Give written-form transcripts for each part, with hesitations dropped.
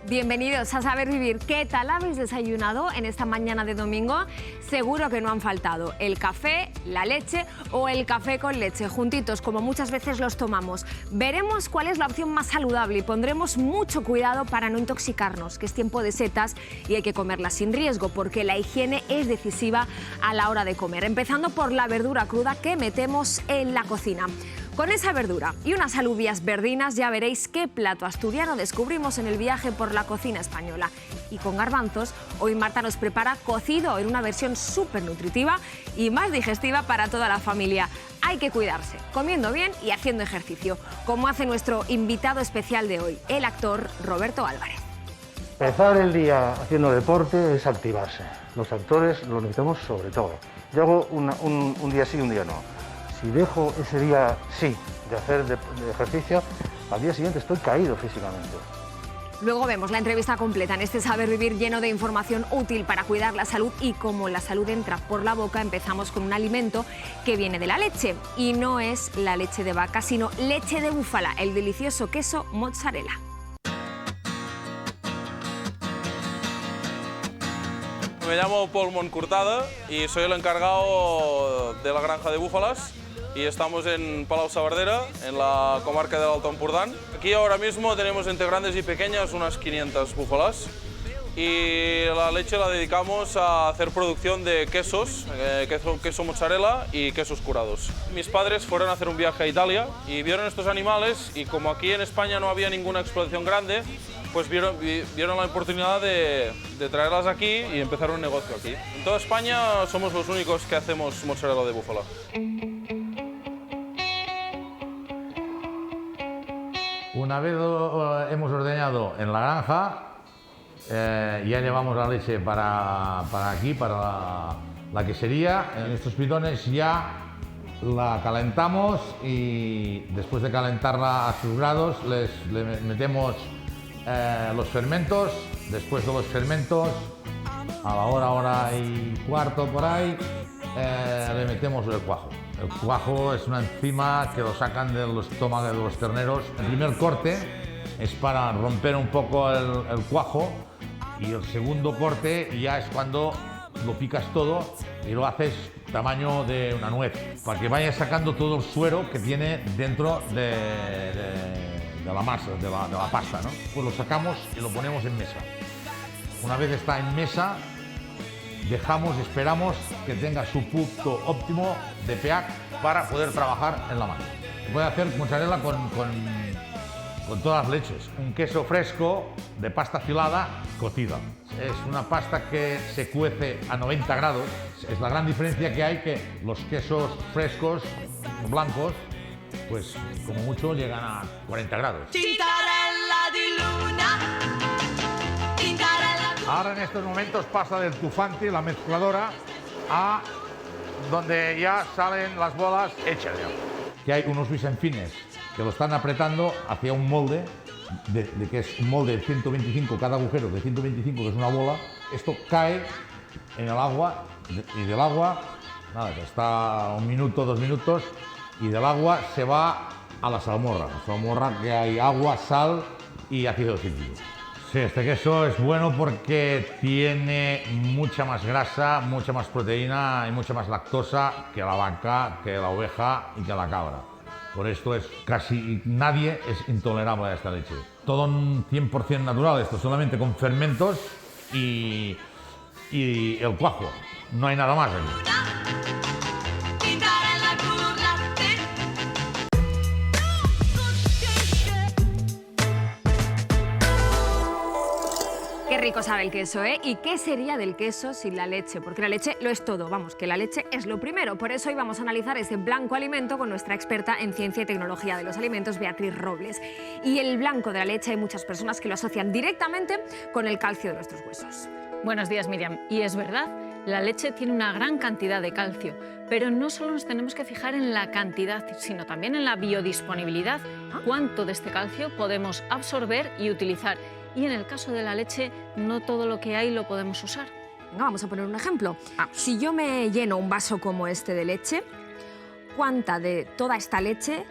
Bienvenidos a Saber Vivir. ¿Qué tal habéis desayunado en esta mañana de domingo? Seguro que no han faltado el café, la leche o el café con leche, juntitos como muchas veces los tomamos. Veremos cuál es la opción más saludable y pondremos mucho cuidado para no intoxicarnos, que es tiempo de setas y hay que comerlas sin riesgo porque la higiene es decisiva a la hora de comer, empezando por la verdura cruda que metemos en la cocina. Con esa verdura y unas alubias verdinas ya veréis qué plato asturiano descubrimos en el viaje por la cocina española. Y con garbanzos, hoy Marta nos prepara cocido en una versión súper nutritiva y más digestiva para toda la familia. Hay que cuidarse, comiendo bien y haciendo ejercicio, como hace nuestro invitado especial de hoy, el actor Roberto Álvarez. Empezar el día haciendo deporte es activarse. Los actores lo necesitamos sobre todo. Yo hago un día sí, un día no. Si dejo ese día, sí, de hacer de ejercicio, al día siguiente estoy caído físicamente. Luego vemos la entrevista completa en este Saber Vivir lleno de información útil para cuidar la salud y como la salud entra por la boca, empezamos con un alimento que viene de la leche. Y no es la leche de vaca, sino leche de búfala, el delicioso queso mozzarella. Me llamo Paul Montcortada y soy el encargado de la granja de búfalas y estamos en Palau-saverdera, en la comarca del Alto Empordán. Aquí ahora mismo tenemos entre grandes y pequeñas unas 500 búfalas y la leche la dedicamos a hacer producción de quesos, queso mozzarella y quesos curados. Mis padres fueron a hacer un viaje a Italia y vieron estos animales y como aquí en España no había ninguna explotación grande, pues vieron la oportunidad de traerlas aquí y empezar un negocio aquí. En toda España somos los únicos que hacemos mozzarella de búfala. Una vez hemos ordeñado en la granja, ya llevamos la leche para aquí, para la quesería. En estos bidones ya la calentamos y después de calentarla a sus grados le metemos los fermentos. Después de los fermentos, a la hora y cuarto por ahí, le metemos el cuajo. El cuajo es una enzima que lo sacan del estómago de los terneros. El primer corte es para romper un poco el cuajo y el segundo corte ya es cuando lo picas todo y lo haces tamaño de una nuez, para que vaya sacando todo el suero que tiene dentro de la masa, de la pasta, ¿no? Pues lo sacamos y lo ponemos en mesa. Una vez está en mesa, esperamos que tenga su punto óptimo de pH para poder trabajar en la masa. Se puede hacer mozzarella con todas las leches. Un queso fresco de pasta filada cocida. Es una pasta que se cuece a 90 grados. Es la gran diferencia que hay, que los quesos frescos, blancos, pues como mucho llegan a 40 grados. Ahora en estos momentos pasa del tufante, la mezcladora, a donde ya salen las bolas hechas ya. Que hay unos bisenfines que lo están apretando hacia un molde, que es un molde de 125, cada agujero de 125, que es una bola. Esto cae en el agua y del agua, nada, que está 1 minuto, 2 minutos, y del agua se va a la salmuorra. La salmuorra que hay agua, sal y ácido cítrico. Sí, este queso es bueno porque tiene mucha más grasa, mucha más proteína y mucha más lactosa que la vaca, que la oveja y que la cabra. Por esto es casi nadie es intolerable a esta leche. Todo un 100% natural, esto solamente con fermentos y el cuajo. No hay nada más aquí. Qué rico sabe el queso, ¿eh? ¿Y qué sería del queso sin la leche? Porque la leche lo es todo, vamos, que la leche es lo primero. Por eso hoy vamos a analizar este blanco alimento con nuestra experta en ciencia y tecnología de los alimentos, Beatriz Robles. Y el blanco de la leche hay muchas personas que lo asocian directamente con el calcio de nuestros huesos. Buenos días, Miriam. Y es verdad, la leche tiene una gran cantidad de calcio, pero no solo nos tenemos que fijar en la cantidad, sino también en la biodisponibilidad. ¿Cuánto de este calcio podemos absorber y utilizar? Y en el caso de la leche, no todo lo que hay lo podemos usar. Venga, vamos a poner un ejemplo. Si yo me lleno un vaso como este de leche, ¿cuánta de toda esta leche,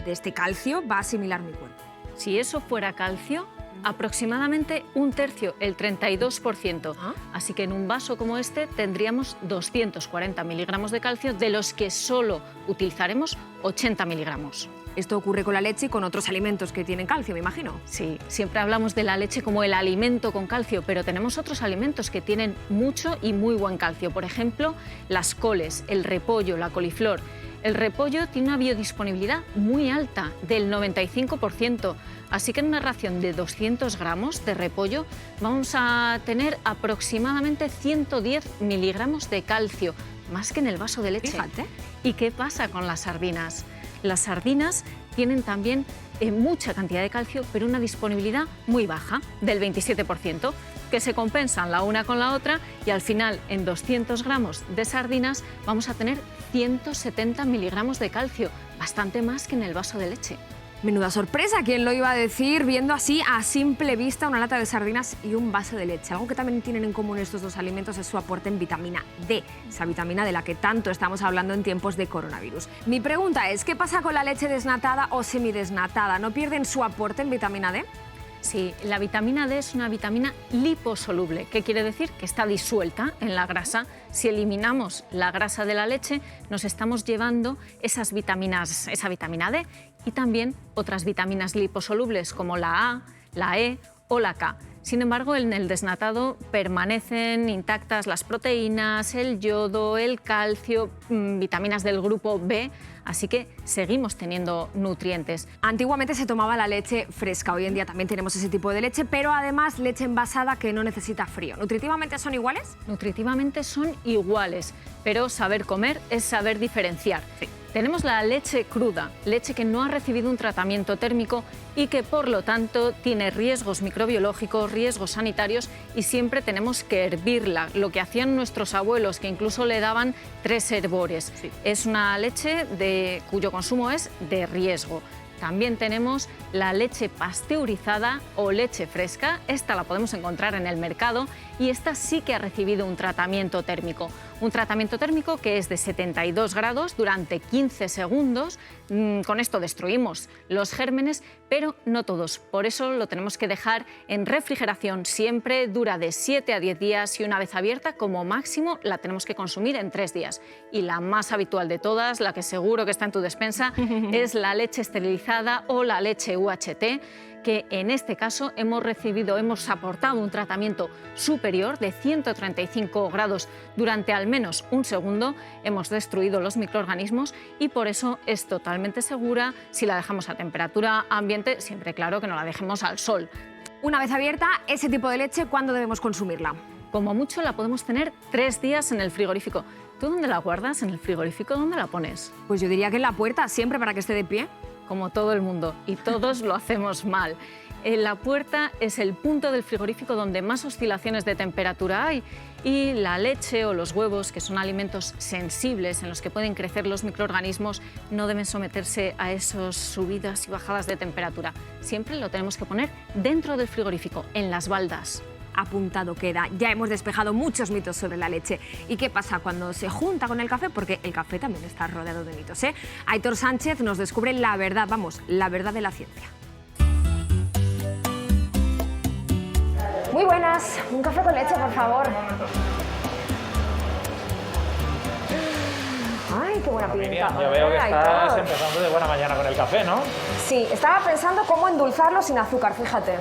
de este calcio, va a asimilar mi cuerpo? Si eso fuera calcio, Aproximadamente un tercio, el 32%. Así que en un vaso como este tendríamos 240 miligramos de calcio, de los que solo utilizaremos 80 miligramos. Esto ocurre con la leche y con otros alimentos que tienen calcio, me imagino. Sí, siempre hablamos de la leche como el alimento con calcio, pero tenemos otros alimentos que tienen mucho y muy buen calcio. Por ejemplo, las coles, el repollo, la coliflor. El repollo tiene una biodisponibilidad muy alta, del 95%. Así que en una ración de 200 gramos de repollo vamos a tener aproximadamente 110 miligramos de calcio, más que en el vaso de leche. Fíjate. ¿Y qué pasa con las sardinas? Las sardinas tienen también mucha cantidad de calcio, pero una disponibilidad muy baja, del 27%, que se compensan la una con la otra y al final en 200 gramos de sardinas vamos a tener 170 miligramos de calcio, bastante más que en el vaso de leche. Menuda sorpresa, ¿quién lo iba a decir? Viendo así a simple vista una lata de sardinas y un vaso de leche. Algo que también tienen en común estos dos alimentos es su aporte en vitamina D, esa vitamina de la que tanto estamos hablando en tiempos de coronavirus. Mi pregunta es, ¿qué pasa con la leche desnatada o semidesnatada? ¿No pierden su aporte en vitamina D? Sí, la vitamina D es una vitamina liposoluble, que quiere decir que está disuelta en la grasa. Si eliminamos la grasa de la leche, nos estamos llevando esa vitamina D y también otras vitaminas liposolubles como la A, la E o la K. Sin embargo, en el desnatado permanecen intactas las proteínas, el yodo, el calcio, vitaminas del grupo B, así que seguimos teniendo nutrientes. Antiguamente se tomaba la leche fresca, hoy en día también tenemos ese tipo de leche, pero además leche envasada que no necesita frío. ¿Nutritivamente son iguales? Nutritivamente son iguales, pero saber comer es saber diferenciar. Sí. Tenemos la leche cruda, leche que no ha recibido un tratamiento térmico y que por lo tanto tiene riesgos microbiológicos, riesgos sanitarios y siempre tenemos que hervirla, lo que hacían nuestros abuelos, que incluso le daban 3 hervores. Sí. Es una leche cuyo consumo es de riesgo. También tenemos la leche pasteurizada o leche fresca. Esta la podemos encontrar en el mercado y esta sí que ha recibido un tratamiento térmico. Un tratamiento térmico que es de 72 grados durante 15 segundos. Con esto destruimos los gérmenes, pero no todos. Por eso lo tenemos que dejar en refrigeración siempre. Dura de 7 a 10 días y una vez abierta, como máximo, la tenemos que consumir en 3 días. Y la más habitual de todas, la que seguro que está en tu despensa, es la leche esterilizada o la leche UHT, que en este caso hemos aportado un tratamiento superior de 135 grados durante al menos un segundo, hemos destruido los microorganismos y por eso es totalmente segura si la dejamos a temperatura ambiente, siempre claro que no la dejemos al sol. Una vez abierta, ese tipo de leche, ¿cuándo debemos consumirla? Como mucho la podemos tener 3 días en el frigorífico. ¿Tú dónde la guardas? ¿En el frigorífico? ¿Dónde la pones? Pues yo diría que en la puerta, siempre para que esté de pie. Como todo el mundo, y todos lo hacemos mal. En la puerta es el punto del frigorífico donde más oscilaciones de temperatura hay y la leche o los huevos, que son alimentos sensibles en los que pueden crecer los microorganismos, no deben someterse a esas subidas y bajadas de temperatura. Siempre lo tenemos que poner dentro del frigorífico, en las baldas. Apuntado queda. Ya hemos despejado muchos mitos sobre la leche. ¿Y qué pasa cuando se junta con el café? Porque el café también está rodeado de mitos, ¿eh? Aitor Sánchez nos descubre la verdad, la verdad de la ciencia. Muy buenas. Un café con leche, por favor. Ay, qué buena pinta. Miriam, yo veo que estás empezando de buena mañana con el café, ¿no? Sí, estaba pensando cómo endulzarlo sin azúcar, fíjate.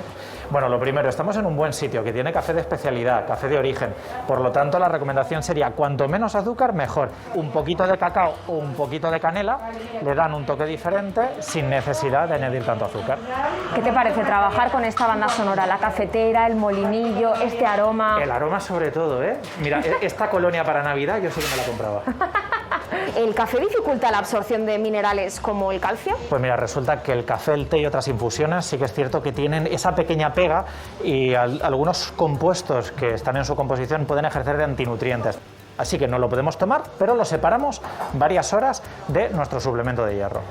Bueno, lo primero, estamos en un buen sitio que tiene café de especialidad, café de origen. Por lo tanto, la recomendación sería cuanto menos azúcar, mejor. Un poquito de cacao o un poquito de canela le dan un toque diferente sin necesidad de añadir tanto azúcar. ¿Qué te parece trabajar con esta banda sonora? La cafetera, el molinillo, este aroma. El aroma sobre todo, ¿eh? Mira, esta colonia para Navidad yo sí que me la compraba. ¿El café dificulta la absorción de minerales como el calcio? Pues mira, resulta que el café, el té y otras infusiones sí que es cierto que tienen esa pequeña pega y algunos compuestos que están en su composición pueden ejercer de antinutrientes. Así que no lo podemos tomar, pero lo separamos varias horas de nuestro suplemento de hierro.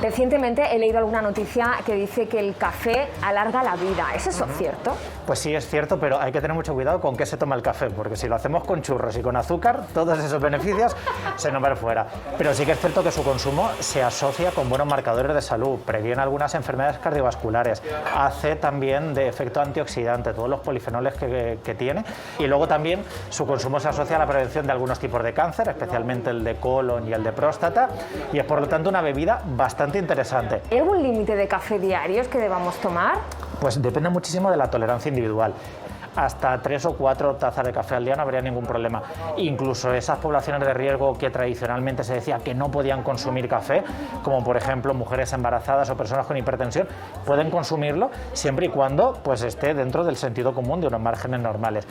Recientemente he leído alguna noticia que dice que el café alarga la vida. ¿Es eso cierto? Pues sí, es cierto, pero hay que tener mucho cuidado con qué se toma el café, porque si lo hacemos con churros y con azúcar, todos esos beneficios se nos van fuera. Pero sí que es cierto que su consumo se asocia con buenos marcadores de salud, previene algunas enfermedades cardiovasculares, hace también de efecto antioxidante, todos los polifenoles que tiene, y luego también su consumo se asocia a la prevención de algunos tipos de cáncer, especialmente el de colon y el de próstata, y es por lo tanto una bebida bastante interesante. ¿Hay algún límite de café diarios que debamos tomar? Pues depende muchísimo de la tolerancia individual. Hasta 3 o 4 tazas de café al día no habría ningún problema. Incluso esas poblaciones de riesgo que tradicionalmente se decía que no podían consumir café, como por ejemplo mujeres embarazadas o personas con hipertensión, pueden consumirlo siempre y cuando pues, esté dentro del sentido común de unos márgenes normales.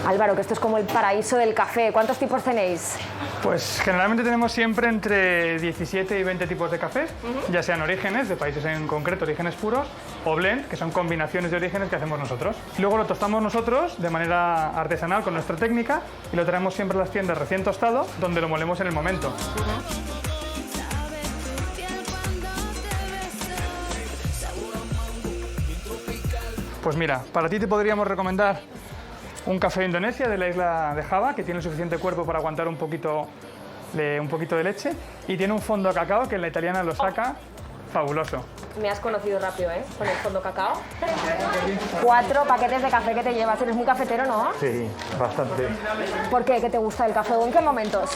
Álvaro, que esto es como el paraíso del café. ¿Cuántos tipos tenéis? Pues generalmente tenemos siempre entre 17 y 20 tipos de cafés, ya sean orígenes, de países en concreto, orígenes puros, o blend, que son combinaciones de orígenes que hacemos nosotros. Luego lo tostamos nosotros de manera artesanal con nuestra técnica y lo traemos siempre a las tiendas recién tostado, donde lo molemos en el momento. Pues mira, para ti te podríamos recomendar un café de Indonesia, de la isla de Java, que tiene el suficiente cuerpo para aguantar un poquito de leche, y tiene un fondo cacao que en la italiana lo saca fabuloso. Me has conocido rápido, ¿eh? Con el fondo cacao. 4 paquetes de café que te llevas. Eres muy cafetero, ¿no? Sí, bastante. ¿Por qué? ¿Qué te gusta el café? ¿O en qué momentos?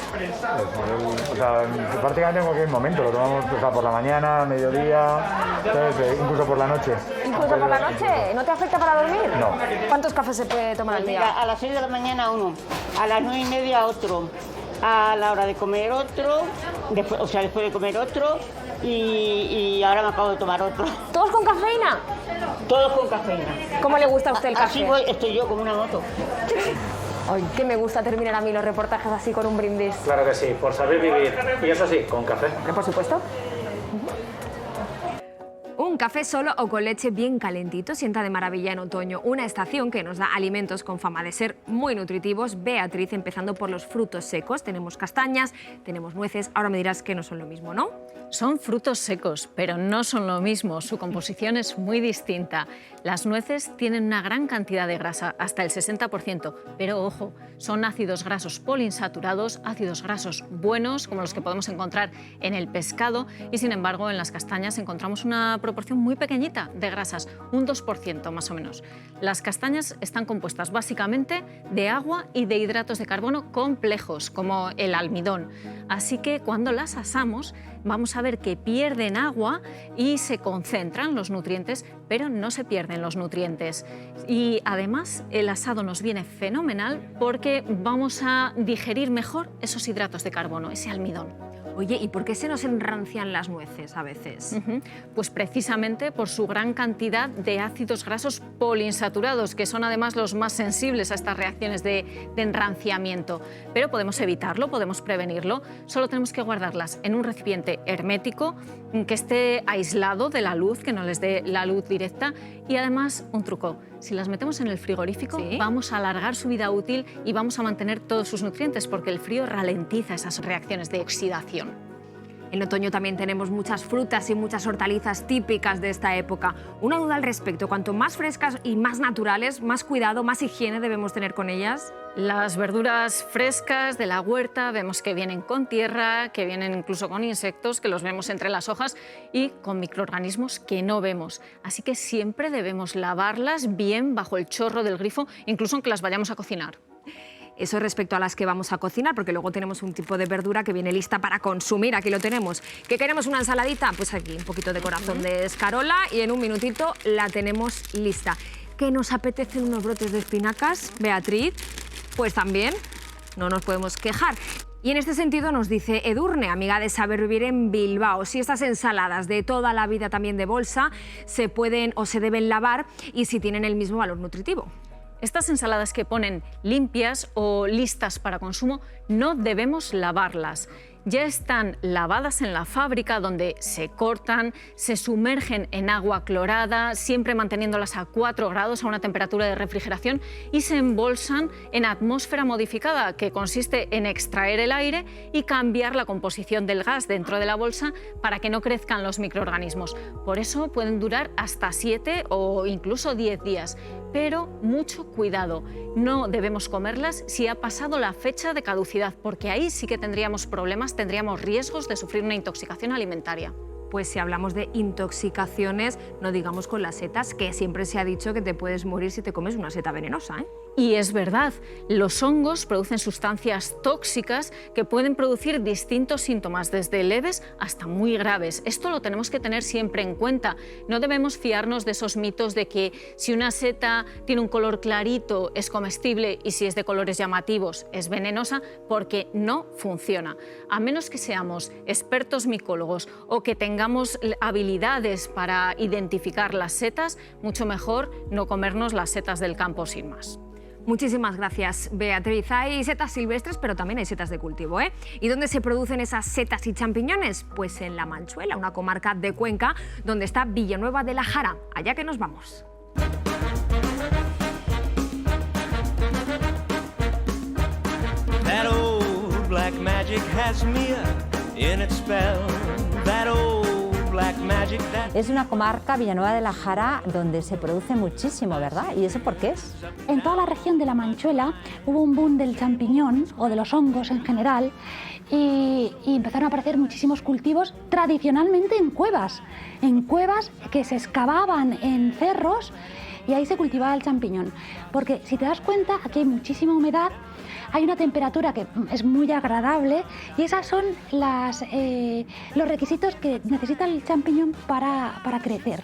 O sea, prácticamente en cualquier momento. Lo tomamos por la mañana, mediodía, ¿sabes? Incluso por la noche. ¿Incluso por la noche? ¿No te afecta para dormir? No. ¿Cuántos cafés se puede tomar al día? Mira, a las 6 de la mañana uno, a las 9:30 otro, a la hora de comer otro, después de comer otro, y ahora me acabo de tomar otro. ¿Todos con cafeína? Todos con cafeína. ¿Cómo le gusta a usted el café? Así estoy yo como una moto. Ay, que me gusta terminar a mí los reportajes así con un brindis. Claro que sí, por saber vivir. Y eso sí, con café. Por supuesto. Un café solo o con leche bien calentito sienta de maravilla en otoño. Una estación que nos da alimentos con fama de ser muy nutritivos. Beatriz, empezando por los frutos secos. Tenemos castañas, tenemos nueces. Ahora me dirás que no son lo mismo, ¿no? Son frutos secos, pero no son lo mismo. Su composición es muy distinta. Las nueces tienen una gran cantidad de grasa, hasta el 60%, pero ojo, son ácidos grasos poliinsaturados, ácidos grasos buenos, como los que podemos encontrar en el pescado, y sin embargo en las castañas encontramos una proporción muy pequeñita de grasas, un 2% más o menos. Las castañas están compuestas básicamente de agua y de hidratos de carbono complejos, como el almidón. Así que cuando las asamos, vamos a ver que pierden agua y se concentran los nutrientes, pero no se pierden los nutrientes. Y además el asado nos viene fenomenal porque vamos a digerir mejor esos hidratos de carbono, ese almidón. Oye, ¿y por qué se nos enrancian las nueces a veces? Pues precisamente por su gran cantidad de ácidos grasos poliinsaturados, que son además los más sensibles a estas reacciones de enranciamiento. Pero podemos evitarlo, podemos prevenirlo. Solo tenemos que guardarlas en un recipiente hermético, que esté aislado de la luz, que no les dé la luz directa. Y además, un truco, si las metemos en el frigorífico, ¿sí?, vamos a alargar su vida útil y vamos a mantener todos sus nutrientes, porque el frío ralentiza esas reacciones de oxidación. En otoño también tenemos muchas frutas y muchas hortalizas típicas de esta época. Una duda al respecto, cuanto más frescas y más naturales, más cuidado, más higiene debemos tener con ellas. Las verduras frescas de la huerta vemos que vienen con tierra, que vienen incluso con insectos, que los vemos entre las hojas, y con microorganismos que no vemos. Así que siempre debemos lavarlas bien bajo el chorro del grifo, incluso aunque las vayamos a cocinar. Eso respecto a las que vamos a cocinar, porque luego tenemos un tipo de verdura que viene lista para consumir. Aquí lo tenemos. ¿Qué queremos? ¿Una ensaladita? Pues aquí un poquito de corazón de escarola y en un minutito la tenemos lista. ¿Qué nos apetecen unos brotes de espinacas, Beatriz? Pues también no nos podemos quejar. Y en este sentido nos dice Edurne, amiga de Saber Vivir en Bilbao, si estas ensaladas de toda la vida también de bolsa se pueden o se deben lavar y si tienen el mismo valor nutritivo. Estas ensaladas que ponen limpias o listas para consumo no debemos lavarlas. ya están lavadas en la fábrica, donde se cortan, se sumergen en agua clorada, siempre manteniéndolas a 4 grados a una temperatura de refrigeración, y se embolsan en atmósfera modificada, que consiste en extraer el aire y cambiar la composición del gas dentro de la bolsa para que no crezcan los microorganismos. Por eso pueden durar hasta 7 o incluso 10 días. Pero mucho cuidado, no debemos comerlas si ha pasado la fecha de caducidad, porque ahí sí que tendríamos problemas, tendríamos riesgos de sufrir una intoxicación alimentaria. Pues si hablamos de intoxicaciones, no digamos con las setas, que siempre se ha dicho que te puedes morir si te comes una seta venenosa, ¿eh? Y es verdad, los hongos producen sustancias tóxicas que pueden producir distintos síntomas, desde leves hasta muy graves. Esto lo tenemos que tener siempre en cuenta. No debemos fiarnos de esos mitos de que si una seta tiene un color clarito es comestible y si es de colores llamativos es venenosa, porque no funciona. A menos que seamos expertos micólogos o que tengamos habilidades para identificar las setas, mucho mejor no comernos las setas del campo sin más. Muchísimas gracias, Beatriz. Hay setas silvestres, pero también hay setas de cultivo, ¿eh? ¿Y dónde se producen esas setas y champiñones? Pues en La Manchuela, una comarca de Cuenca, donde está Villanueva de la Jara. Allá que nos vamos. That old black magic has me in its spell. That old black magic that... Es una comarca, Villanueva de la Jara, donde se produce muchísimo, ¿verdad? ¿Y eso por qué es? En toda la región de La Manchuela hubo un boom del champiñón o de los hongos en general y empezaron a aparecer muchísimos cultivos tradicionalmente en cuevas que se excavaban en cerros y ahí se cultivaba el champiñón. Porque si te das cuenta, aquí hay muchísima humedad, hay una temperatura que es muy agradable y esos son los requisitos que necesita el champiñón para crecer.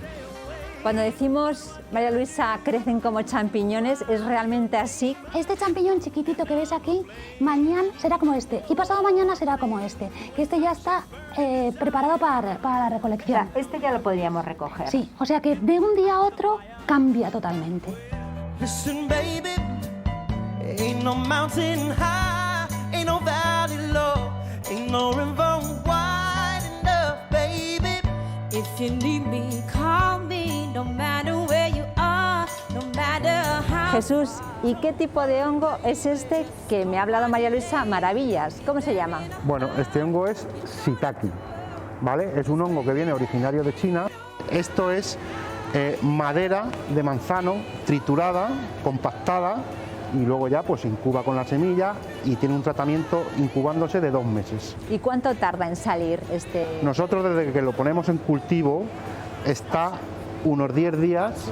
Cuando decimos, María Luisa, crecen como champiñones, ¿es realmente así? Este champiñón chiquitito que ves aquí, mañana será como este y pasado mañana será como este, que este ya está preparado para la recolección. O sea, este ya lo podríamos recoger. Sí, o sea que de un día a otro cambia totalmente. Listen, baby, ain't no mountain high, ain't no valley low, ain't no river wide enough, baby. If you need me, call me, no matter where you are, no matter how. Jesús, ¿y qué tipo de hongo es este que me ha hablado María Luisa maravillas? ¿Cómo se llama? Bueno, este hongo es shiitake, ¿vale? Es un hongo que viene originario de China. Esto es madera de manzano triturada, compactada, y luego ya pues incuba con la semilla y tiene un tratamiento incubándose de 2 meses. ¿Y cuánto tarda en salir este? Nosotros desde que lo ponemos en cultivo está unos 10 días.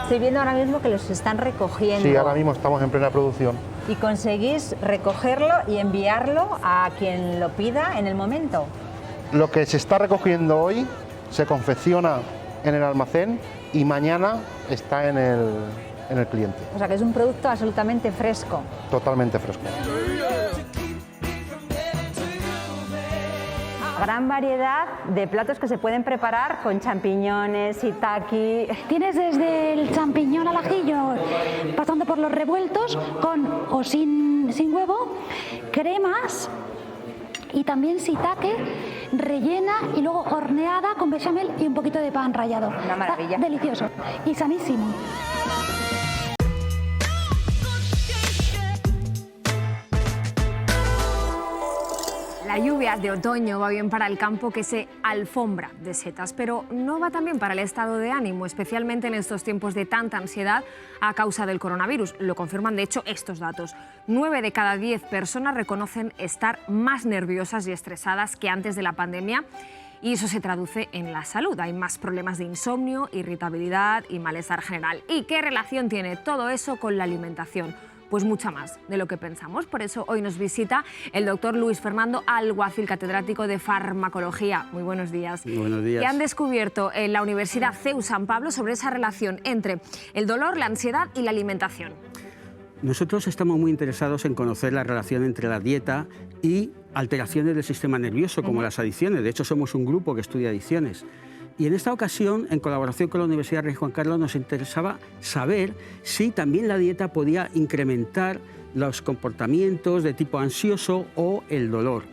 Estoy viendo ahora mismo que los están recogiendo. Sí, ahora mismo estamos en plena producción. ¿Y conseguís recogerlo y enviarlo a quien lo pida en el momento? Lo que se está recogiendo hoy se confecciona en el almacén y mañana está en el cliente. O sea que es un producto absolutamente fresco. Totalmente fresco. Gran variedad de platos que se pueden preparar con champiñones, shiitake. Tienes desde el champiñón al ajillo, pasando por los revueltos, con o sin huevo, cremas y también shiitake rellena y luego horneada con bechamel y un poquito de pan rallado. Una maravilla. Está delicioso y sanísimo. La lluvia de otoño va bien para el campo que se alfombra de setas, pero no va tan bien para el estado de ánimo, especialmente en estos tiempos de tanta ansiedad a causa del coronavirus. Lo confirman, de hecho, estos datos. 9 de cada 10 personas reconocen estar más nerviosas y estresadas que antes de la pandemia. Y eso se traduce en la salud. Hay más problemas de insomnio, irritabilidad y malestar general. ¿Y qué relación tiene todo eso con la alimentación? Pues mucha más de lo que pensamos. Por eso hoy nos visita el doctor Luis Fernando Alguacil, catedrático de farmacología. Muy buenos días. Muy buenos días. ¿Qué han descubierto en la Universidad CEU San Pablo sobre esa relación entre el dolor, la ansiedad y la alimentación? Nosotros estamos muy interesados en conocer la relación entre la dieta y alteraciones del sistema nervioso, como las adicciones. De hecho, somos un grupo que estudia adicciones. Y en esta ocasión, en colaboración con la Universidad Rey Juan Carlos, nos interesaba saber si también la dieta podía incrementar los comportamientos de tipo ansioso o el dolor.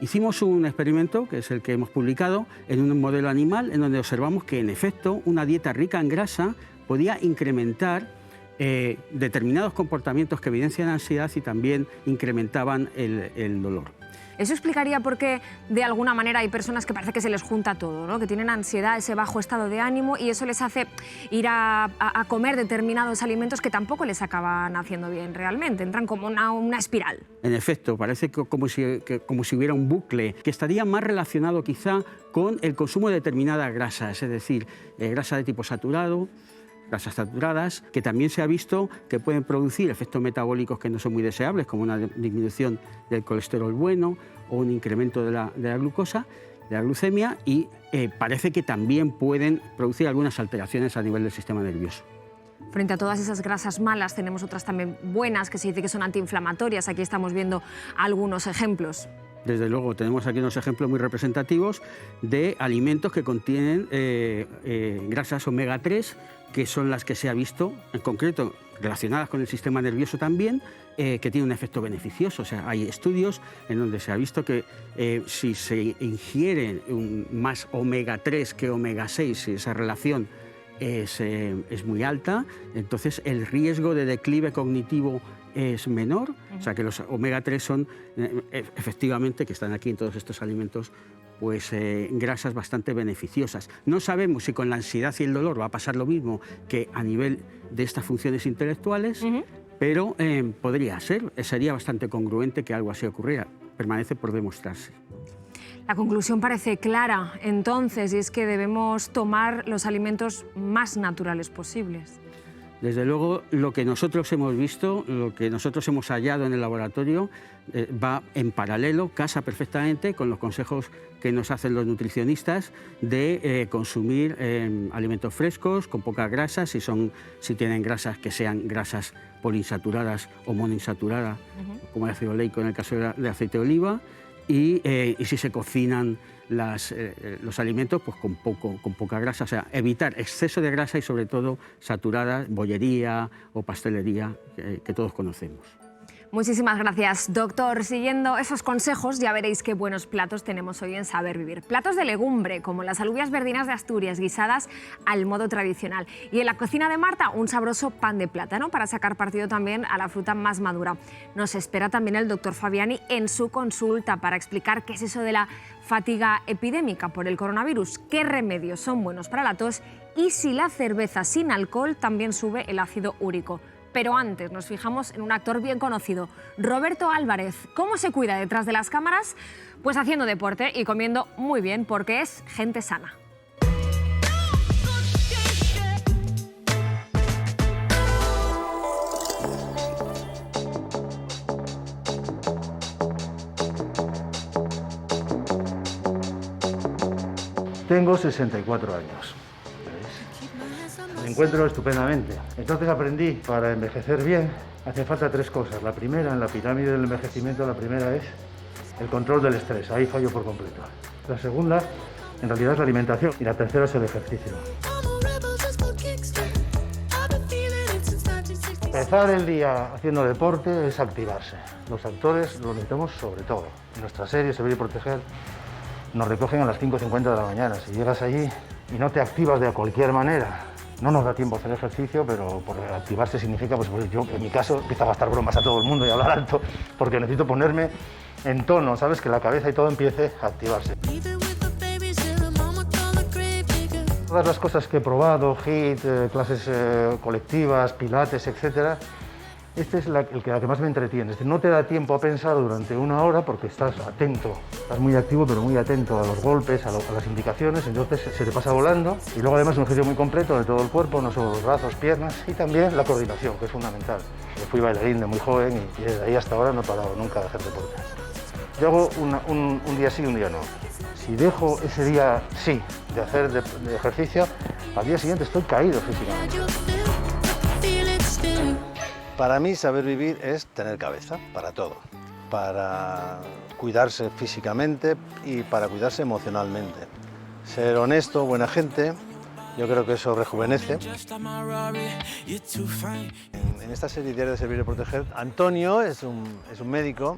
Hicimos un experimento, que es el que hemos publicado, en un modelo animal, en donde observamos que, en efecto, una dieta rica en grasa podía incrementar determinados comportamientos que evidencian ansiedad y también incrementaban el dolor. Eso explicaría por qué, de alguna manera, hay personas que parece que se les junta todo, ¿no? Que tienen ansiedad, ese bajo estado de ánimo, y eso les hace ir a comer determinados alimentos que tampoco les acaban haciendo bien realmente. Entran como una espiral. En efecto, parece como si hubiera un bucle que estaría más relacionado quizá con el consumo de determinadas grasas, es decir, grasa de tipo saturado, grasas saturadas, que también se ha visto que pueden producir efectos metabólicos que no son muy deseables, como una disminución del colesterol bueno o un incremento de la glucosa, de la glucemia, y parece que también pueden producir algunas alteraciones a nivel del sistema nervioso. Frente a todas esas grasas malas tenemos otras también buenas, que se dice que son antiinflamatorias. Aquí estamos viendo algunos ejemplos. Desde luego, tenemos aquí unos ejemplos muy representativos de alimentos que contienen grasas omega 3, que son las que se ha visto, en concreto, relacionadas con el sistema nervioso también, que tienen un efecto beneficioso. O sea, hay estudios en donde se ha visto que si se ingiere más omega 3 que omega 6, si esa relación es muy alta, entonces el riesgo de declive cognitivo es menor. O sea, que los omega 3 son, efectivamente, que están aquí en todos estos alimentos, pues grasas bastante beneficiosas. No sabemos si con la ansiedad y el dolor va a pasar lo mismo que a nivel de estas funciones intelectuales, pero podría ser, sería bastante congruente que algo así ocurriera. Permanece por demostrarse. La conclusión parece clara, entonces, y es que debemos tomar los alimentos más naturales posibles. Desde luego, lo que nosotros hemos visto, lo que nosotros hemos hallado en el laboratorio, va en paralelo, casa perfectamente con los consejos que nos hacen los nutricionistas de consumir alimentos frescos, con pocas grasas, si tienen grasas que sean grasas poliinsaturadas o monoinsaturadas, como el ácido oleico en el caso de aceite de oliva, y si se cocinan los alimentos, pues con poca grasa, o sea, evitar exceso de grasa y sobre todo saturada, bollería o pastelería que todos conocemos. Muchísimas gracias, doctor. Siguiendo esos consejos, ya veréis qué buenos platos tenemos hoy en Saber Vivir. Platos de legumbre, como las alubias verdinas de Asturias, guisadas al modo tradicional. Y en la cocina de Marta, un sabroso pan de plátano para sacar partido también a la fruta más madura. Nos espera también el doctor Fabiani en su consulta para explicar qué es eso de la fatiga epidémica por el coronavirus, qué remedios son buenos para la tos y si la cerveza sin alcohol también sube el ácido úrico. Pero antes nos fijamos en un actor bien conocido, Roberto Álvarez. ¿Cómo se cuida detrás de las cámaras? Pues haciendo deporte y comiendo muy bien, porque es gente sana. Tengo 64 años. Me encuentro estupendamente. Entonces aprendí, para envejecer bien, hace falta 3 cosas. La primera, en la pirámide del envejecimiento, la primera es el control del estrés. Ahí fallo por completo. La segunda, en realidad, es la alimentación. Y la tercera es el ejercicio. Empezar el día haciendo deporte es activarse. Los actores lo necesitamos sobre todo. En nuestra serie, Saber y Proteger, nos recogen a las 5:50 de la mañana. Si llegas allí y no te activas de cualquier manera, no nos da tiempo a hacer ejercicio, pero por activarse significa, pues yo en mi caso empiezo a gastar bromas a todo el mundo y a hablar alto, porque necesito ponerme en tono, ¿sabes? Que la cabeza y todo empiece a activarse. Todas las cosas que he probado, HIIT, clases colectivas, pilates, etcétera, este es la que más me entretiene. Es decir, no te da tiempo a pensar durante 1 hora porque estás atento, estás muy activo pero muy atento a los golpes, a las indicaciones, entonces se te pasa volando. Y luego además un ejercicio muy completo de todo el cuerpo, no solo los brazos, piernas, y también la coordinación, que es fundamental. Yo fui bailarín de muy joven y desde ahí hasta ahora no he parado nunca de hacer deporte. Yo hago un día sí y un día no. Si dejo ese día sí de hacer de ejercicio, al día siguiente estoy caído físicamente. Para mí, saber vivir es tener cabeza para todo, para cuidarse físicamente y para cuidarse emocionalmente. Ser honesto, buena gente Yo creo que eso rejuvenece. En esta serie Diario de Servir y Proteger, Antonio es un médico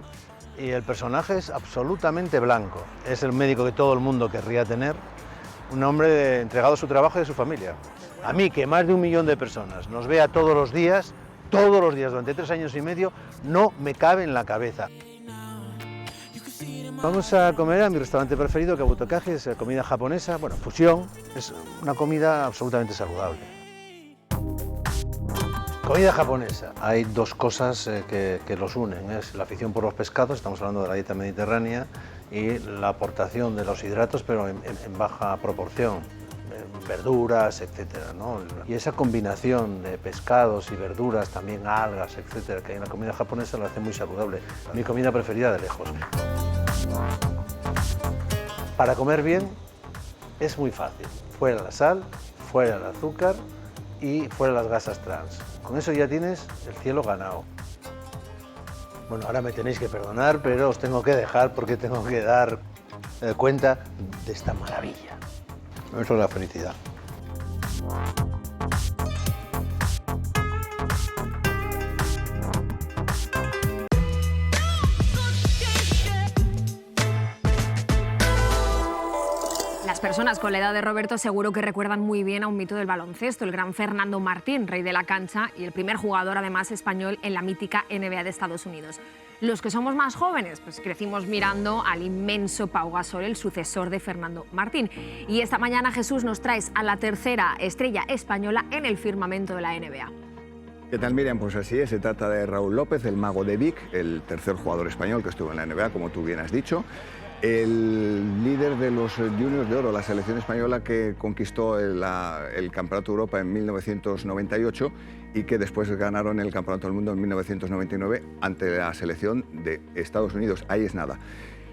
y el personaje es absolutamente blanco. Es el médico que todo el mundo querría tener, un hombre entregado a su trabajo y a su familia. A mí, que más de 1 millón de personas nos vea todos los días, durante 3 años y medio, no me cabe en la cabeza. Vamos a comer a mi restaurante preferido, Kabutokaji, es comida japonesa, bueno, fusión, es una comida absolutamente saludable. Comida japonesa. Hay 2 cosas que los unen, es la afición por los pescados, estamos hablando de la dieta mediterránea, y la aportación de los hidratos, pero en baja proporción, verduras, etcétera, ¿no? Y esa combinación de pescados y verduras, también algas, etcétera, que hay en la comida japonesa, la hace muy saludable. Mi comida preferida de lejos. Para comer bien es muy fácil. Fuera la sal, fuera el azúcar y fuera las grasas trans. Con eso ya tienes el cielo ganado. Bueno, ahora me tenéis que perdonar, pero os tengo que dejar porque tengo que dar cuenta de esta maravilla. Eso es la felicidad. Las personas con la edad de Roberto seguro que recuerdan muy bien a un mito del baloncesto, el gran Fernando Martín, rey de la cancha y el primer jugador además español en la mítica NBA de Estados Unidos. Los que somos más jóvenes, pues crecimos mirando al inmenso Pau Gasol, el sucesor de Fernando Martín. Y esta mañana, Jesús, nos traes a la tercera estrella española en el firmamento de la NBA. ¿Qué tal, Miriam? Pues así es, se trata de Raúl López, el mago de Vic, el tercer jugador español que estuvo en la NBA, como tú bien has dicho. El líder de los Juniors de Oro, la selección española que conquistó el Campeonato de Europa en 1998 y que después ganaron el Campeonato del Mundo en 1999 ante la selección de Estados Unidos. Ahí es nada.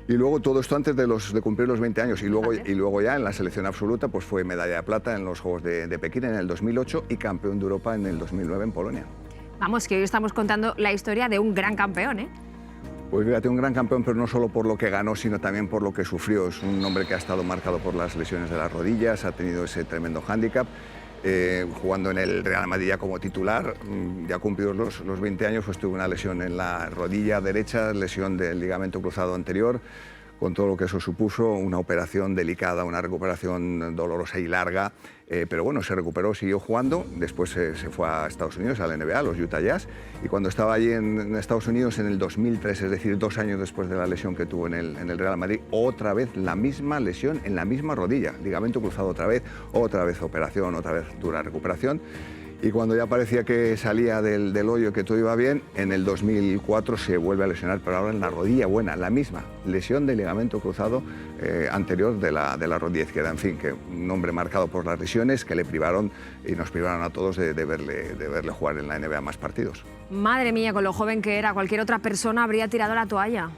Y luego todo esto antes de cumplir los 20 años y luego ya en la selección absoluta pues fue medalla de plata en los Juegos de Pekín en el 2008 y campeón de Europa en el 2009 en Polonia. Vamos, que hoy estamos contando la historia de un gran campeón, ¿eh? Pues fíjate, un gran campeón, pero no solo por lo que ganó, sino también por lo que sufrió. Es un hombre que ha estado marcado por las lesiones de las rodillas, ha tenido ese tremendo hándicap. Jugando en el Real Madrid ya como titular, ya cumplidos los 20 años, pues tuvo una lesión en la rodilla derecha, lesión del ligamento cruzado anterior, con todo lo que eso supuso, una operación delicada, una recuperación dolorosa y larga, pero bueno, se recuperó, siguió jugando, después se fue a Estados Unidos, a la NBA, a los Utah Jazz, y cuando estaba allí en Estados Unidos en el 2003, es decir, 2 años después de la lesión que tuvo en el Real Madrid, otra vez la misma lesión en la misma rodilla, ligamento cruzado otra vez operación, otra vez dura recuperación. Y cuando ya parecía que salía del hoyo, que todo iba bien, en el 2004 se vuelve a lesionar, pero ahora en la rodilla buena, la misma lesión de ligamento cruzado anterior de la rodilla izquierda. En fin, que un hombre marcado por las lesiones que le privaron y nos privaron a todos de verle jugar en la NBA más partidos. Madre mía, con lo joven que era, cualquier otra persona habría tirado la toalla.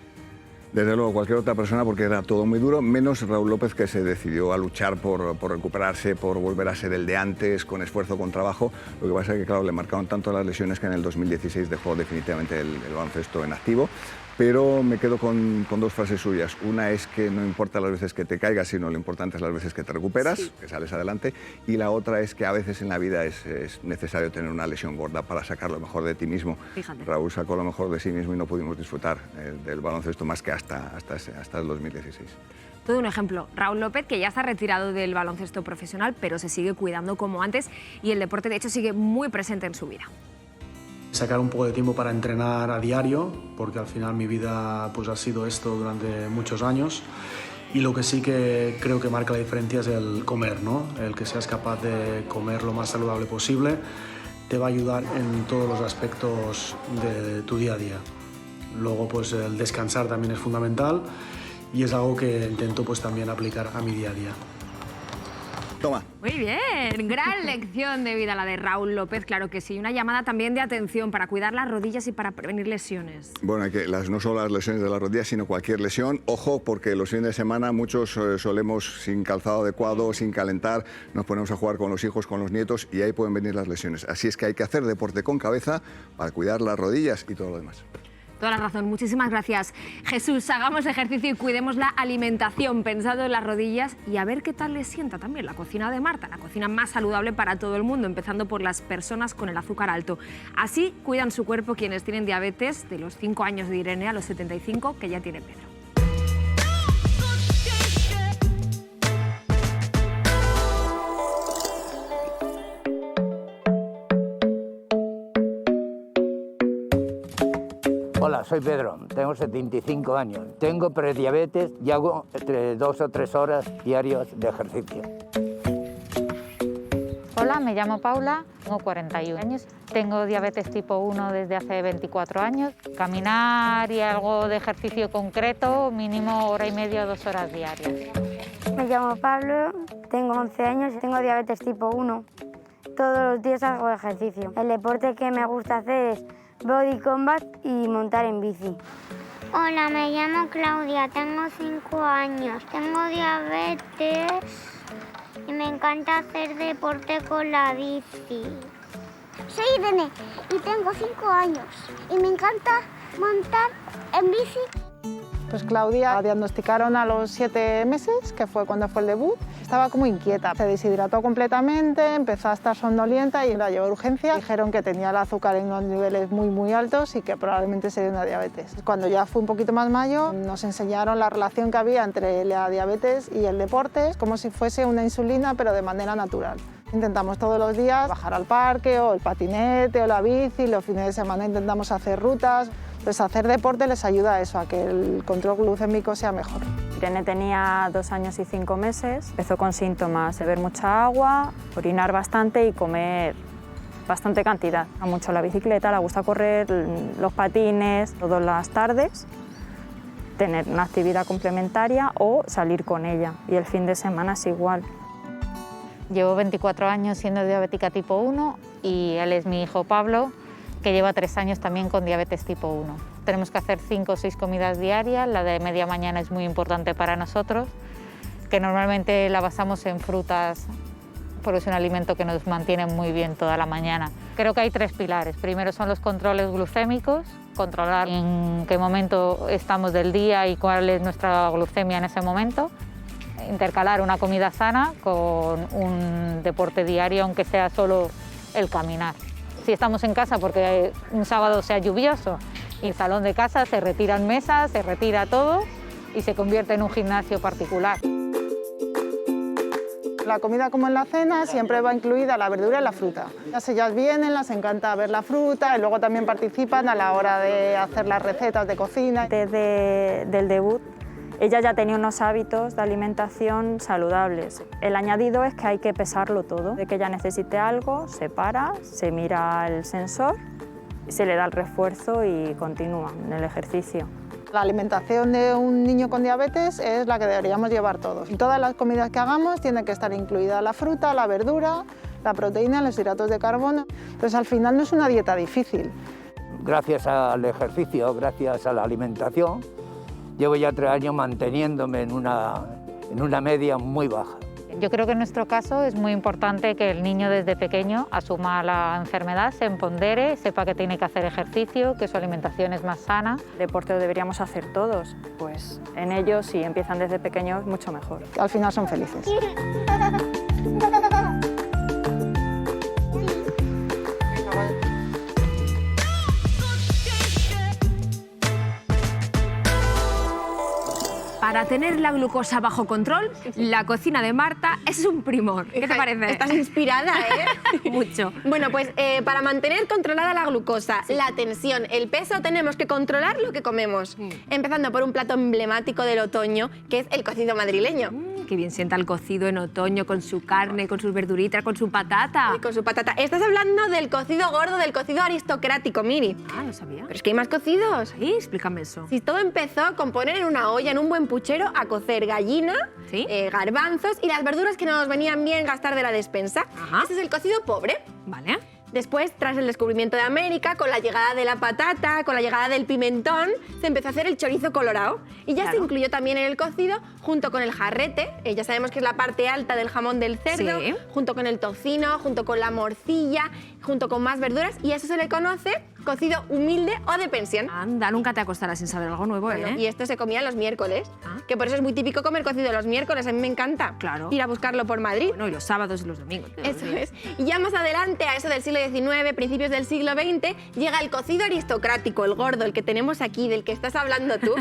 Desde luego, cualquier otra persona, porque era todo muy duro, menos Raúl López, que se decidió a luchar por recuperarse, por volver a ser el de antes, con esfuerzo, con trabajo. Lo que pasa es que, claro, le marcaron tanto las lesiones que en el 2016 dejó definitivamente el baloncesto en activo. Pero me quedo con 2 frases suyas. Una es que no importa las veces que te caigas, sino lo importante es las veces que te recuperas, que sales adelante. Y la otra es que a veces en la vida es necesario tener una lesión gorda para sacar lo mejor de ti mismo. Fíjate. Raúl sacó lo mejor de sí mismo y no pudimos disfrutar del baloncesto más que hasta el 2016. Todo un ejemplo. Raúl López, que ya está retirado del baloncesto profesional, pero se sigue cuidando como antes y el deporte, de hecho, sigue muy presente en su vida. Sacar un poco de tiempo para entrenar a diario, porque al final mi vida pues, ha sido esto durante muchos años. Y lo que sí que creo que marca la diferencia es el comer, ¿no? El que seas capaz de comer lo más saludable posible te va a ayudar en todos los aspectos de tu día a día. Luego, pues el descansar también es fundamental y es algo que intento pues, también aplicar a mi día a día. Toma. Muy bien, gran lección de vida la de Raúl López, claro que sí. Una llamada también de atención para cuidar las rodillas y para prevenir lesiones. Bueno, hay que, no solo las lesiones de las rodillas, sino cualquier lesión. Ojo, porque los fines de semana muchos solemos, sin calzado adecuado, sin calentar, nos ponemos a jugar con los hijos, con los nietos, y ahí pueden venir las lesiones. Así es que hay que hacer deporte con cabeza para cuidar las rodillas y todo lo demás. Toda la razón, muchísimas gracias. Jesús, hagamos ejercicio y cuidemos la alimentación, pensando en las rodillas y a ver qué tal les sienta también la cocina de Marta, la cocina más saludable para todo el mundo, empezando por las personas con el azúcar alto. Así cuidan su cuerpo quienes tienen diabetes, de los 5 años de Irene a los 75 que ya tiene Pedro. Hola, soy Pedro, tengo 75 años. Tengo prediabetes y hago entre 2 o 3 horas diarias de ejercicio. Hola, me llamo Paula, tengo 41 años. Tengo diabetes tipo 1 desde hace 24 años. Caminar y algo de ejercicio concreto, mínimo hora y media o 2 horas diarias. Me llamo Pablo, tengo 11 años y tengo diabetes tipo 1. Todos los días hago ejercicio. El deporte que me gusta hacer es body combat y montar en bici. Hola, me llamo Claudia, tengo 5 años, tengo diabetes y me encanta hacer deporte con la bici. Soy Irene y tengo 5 años y me encanta montar en bici. Pues Claudia la diagnosticaron a los 7 meses, que fue cuando fue el debut. Estaba como inquieta, se deshidrató completamente, empezó a estar somnolienta y la llevó a urgencia. Dijeron que tenía el azúcar en unos niveles muy altos y que probablemente sería una diabetes. Cuando ya fue un poquito más mayor, nos enseñaron la relación que había entre la diabetes y el deporte, como si fuese una insulina, pero de manera natural. Intentamos todos los días bajar al parque, o el patinete, o la bici, los fines de semana intentamos hacer rutas. Pues hacer deporte les ayuda a eso, a que el control glucémico sea mejor. Irene tenía 2 años y 5 meses, empezó con síntomas de beber mucha agua, orinar bastante y comer bastante cantidad. A mucho la bicicleta, le gusta correr, los patines, todas las tardes, tener una actividad complementaria o salir con ella. Y el fin de semana es igual. Llevo 24 años siendo diabética tipo 1 y él es mi hijo Pablo, que lleva 3 años también con diabetes tipo 1. Tenemos que hacer 5 o 6 comidas diarias, la de media mañana es muy importante para nosotros, que normalmente la basamos en frutas, porque es un alimento que nos mantiene muy bien toda la mañana. Creo que hay 3 pilares. Primero son los controles glucémicos, controlar en qué momento estamos del día y cuál es nuestra glucemia en ese momento. Intercalar una comida sana con un deporte diario, aunque sea solo el caminar. Si estamos en casa porque un sábado sea lluvioso y el salón de casa se retiran mesas, se retira todo y se convierte en un gimnasio particular. La comida como en la cena siempre va incluida la verdura y la fruta. Ellas vienen, les encanta ver la fruta y luego también participan a la hora de hacer las recetas de cocina. Desde el debut ella ya tenía unos hábitos de alimentación saludables. El añadido es que hay que pesarlo todo. De que ella necesite algo, se para, se mira el sensor, se le da el refuerzo y continúa en el ejercicio. La alimentación de un niño con diabetes es la que deberíamos llevar todos. En todas las comidas que hagamos tiene que estar incluida la fruta, la verdura, la proteína, los hidratos de carbono. Entonces al final no es una dieta difícil. Gracias al ejercicio, gracias a la alimentación, llevo ya 3 años manteniéndome en una media muy baja. Yo creo que en nuestro caso es muy importante que el niño desde pequeño asuma la enfermedad, se empodere, sepa que tiene que hacer ejercicio, que su alimentación es más sana. Deporte lo deberíamos hacer todos, pues en ellos si empiezan desde pequeños mucho mejor. Al final son felices. Para tener la glucosa bajo control, la cocina de Marta es un primor. ¿Qué te parece? Estás inspirada, ¿eh? Mucho. Bueno, pues para mantener controlada la glucosa, la tensión, el peso, tenemos que controlar lo que comemos. Empezando por un plato emblemático del otoño, que es el cocido madrileño. Qué bien sienta el cocido en otoño, con su carne, con sus verduritas, con su patata. Con su patata. Estás hablando del cocido gordo, del cocido aristocrático, Miri. Ah, no sabía. Pero es que hay más cocidos. Sí, explícame eso. Si todo empezó con poner en una olla, en un buen puchero, a cocer gallina, garbanzos y las verduras que nos venían bien gastar de la despensa. Este es el cocido pobre. Vale. Después, tras el descubrimiento de América, con la llegada de la patata, con la llegada del pimentón, se empezó a hacer el chorizo colorado. Y ya se incluyó también en el cocido, junto con el jarrete, ya sabemos que es la parte alta del jamón del cerdo, junto con el tocino, junto con la morcilla, junto con más verduras, y eso se le conoce cocido humilde o de pensión. Anda, nunca te acostarás sin saber algo nuevo, Bueno, ¿eh? y esto se comía los miércoles, que por eso es muy típico comer cocido los miércoles, a mí me encanta. Claro. Ir a buscarlo por Madrid. Bueno, y los sábados y los domingos. Eso es. Y ya más adelante, a eso del siglo XIX, principios del siglo XX, llega el cocido aristocrático, el gordo, el que tenemos aquí, del que estás hablando tú.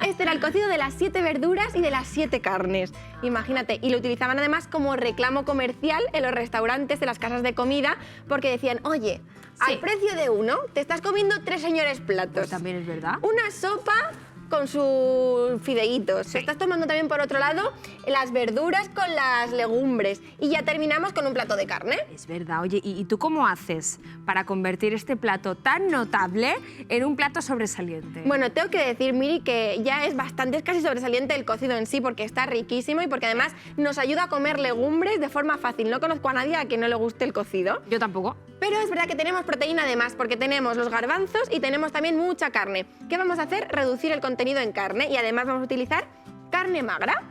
Este era el cocido de las 7 verduras y de las 7 carnes. Imagínate. Y lo utilizaban además como reclamo comercial en los restaurantes de las casas de comida, porque decían, oye, al precio de uno, te estás comiendo 3 señores platos. Pues también es verdad. Una sopa con sus fideitos. Te estás tomando también, por otro lado, las verduras con las legumbres. Y ya terminamos con un plato de carne. Es verdad. Oye, ¿y tú cómo haces para convertir este plato tan notable en un plato sobresaliente? Bueno, tengo que decir, Miri, que ya es casi sobresaliente el cocido en sí, porque está riquísimo y porque además nos ayuda a comer legumbres de forma fácil. No conozco a nadie a quien no le guste el cocido. Yo tampoco. Pero es verdad que tenemos proteína además, porque tenemos los garbanzos y tenemos también mucha carne. ¿Qué vamos a hacer? Reducir el contenido en carne y además vamos a utilizar carne magra.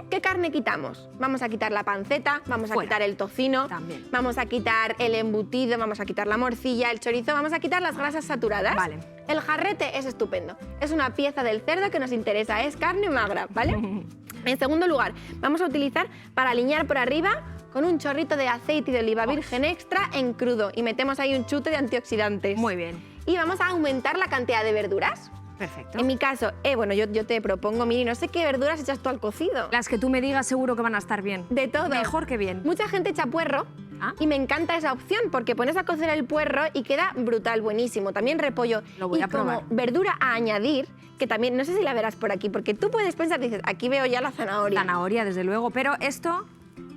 ¿Qué carne quitamos? Vamos a quitar la panceta, vamos a quitar el tocino, vamos a quitar el embutido, vamos a quitar la morcilla, el chorizo, vamos a quitar las grasas saturadas. Vale. El jarrete es estupendo. Es una pieza del cerdo que nos interesa, es carne magra, ¿vale? En segundo lugar, vamos a utilizar para aliñar por arriba con un chorrito de aceite de oliva virgen extra en crudo y metemos ahí un chute de antioxidantes. Muy bien. Y vamos a aumentar la cantidad de verduras. Perfecto. En mi caso, bueno, yo te propongo, Miri, no sé qué verduras echas tú al cocido. Las que tú me digas seguro que van a estar bien. De todo. Mejor que bien. Mucha gente echa puerro y me encanta esa opción porque pones a cocer el puerro y queda brutal, buenísimo. También repollo. Lo voy a probar. Como verdura a añadir, que también, no sé si la verás por aquí, porque tú puedes pensar, dices, aquí veo ya la zanahoria. Zanahoria, desde luego, pero esto...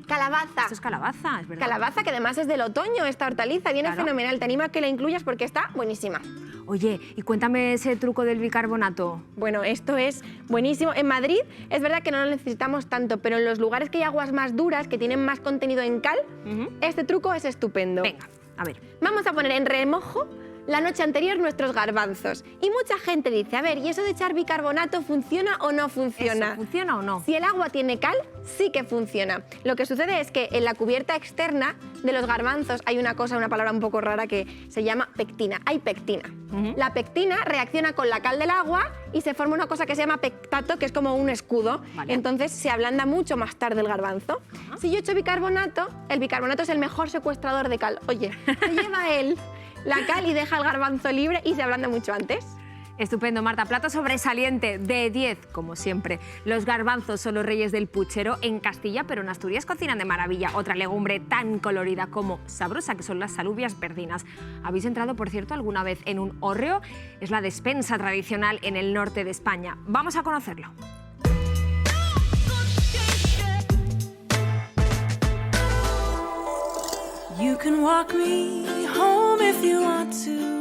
Calabaza. Esto es calabaza, es verdad. Calabaza, que además es del otoño, esta hortaliza, viene Claro. fenomenal. Te animo a que la incluyas porque está buenísima. Oye, y cuéntame ese truco del bicarbonato. Bueno, esto es buenísimo. En Madrid es verdad que no lo necesitamos tanto, pero en los lugares que hay aguas más duras, que tienen más contenido en cal, este truco es estupendo. Venga, a ver. Vamos a poner en remojo la noche anterior nuestros garbanzos. Y mucha gente dice, a ver, ¿y eso de echar bicarbonato funciona o no funciona? ¿Eso funciona o no? Si el agua tiene cal, sí que funciona. Lo que sucede es que en la cubierta externa de los garbanzos hay una palabra un poco rara que se llama pectina. Hay pectina. La pectina reacciona con la cal del agua y se forma una cosa que se llama pectato, que es como un escudo. Vale. Entonces se ablanda mucho más tarde el garbanzo. Si yo echo bicarbonato, el bicarbonato es el mejor secuestrador de cal. Oye, se lleva él la cal y deja el garbanzo libre y se ablanda mucho antes. Estupendo, Marta. Plato sobresaliente de 10, como siempre. Los garbanzos son los reyes del puchero en Castilla, pero en Asturias cocinan de maravilla otra legumbre tan colorida como sabrosa, que son las alubias verdinas. ¿Habéis entrado, por cierto, alguna vez en un hórreo? Es la despensa tradicional en el norte de España. Vamos a conocerlo. You can walk me home if you want to.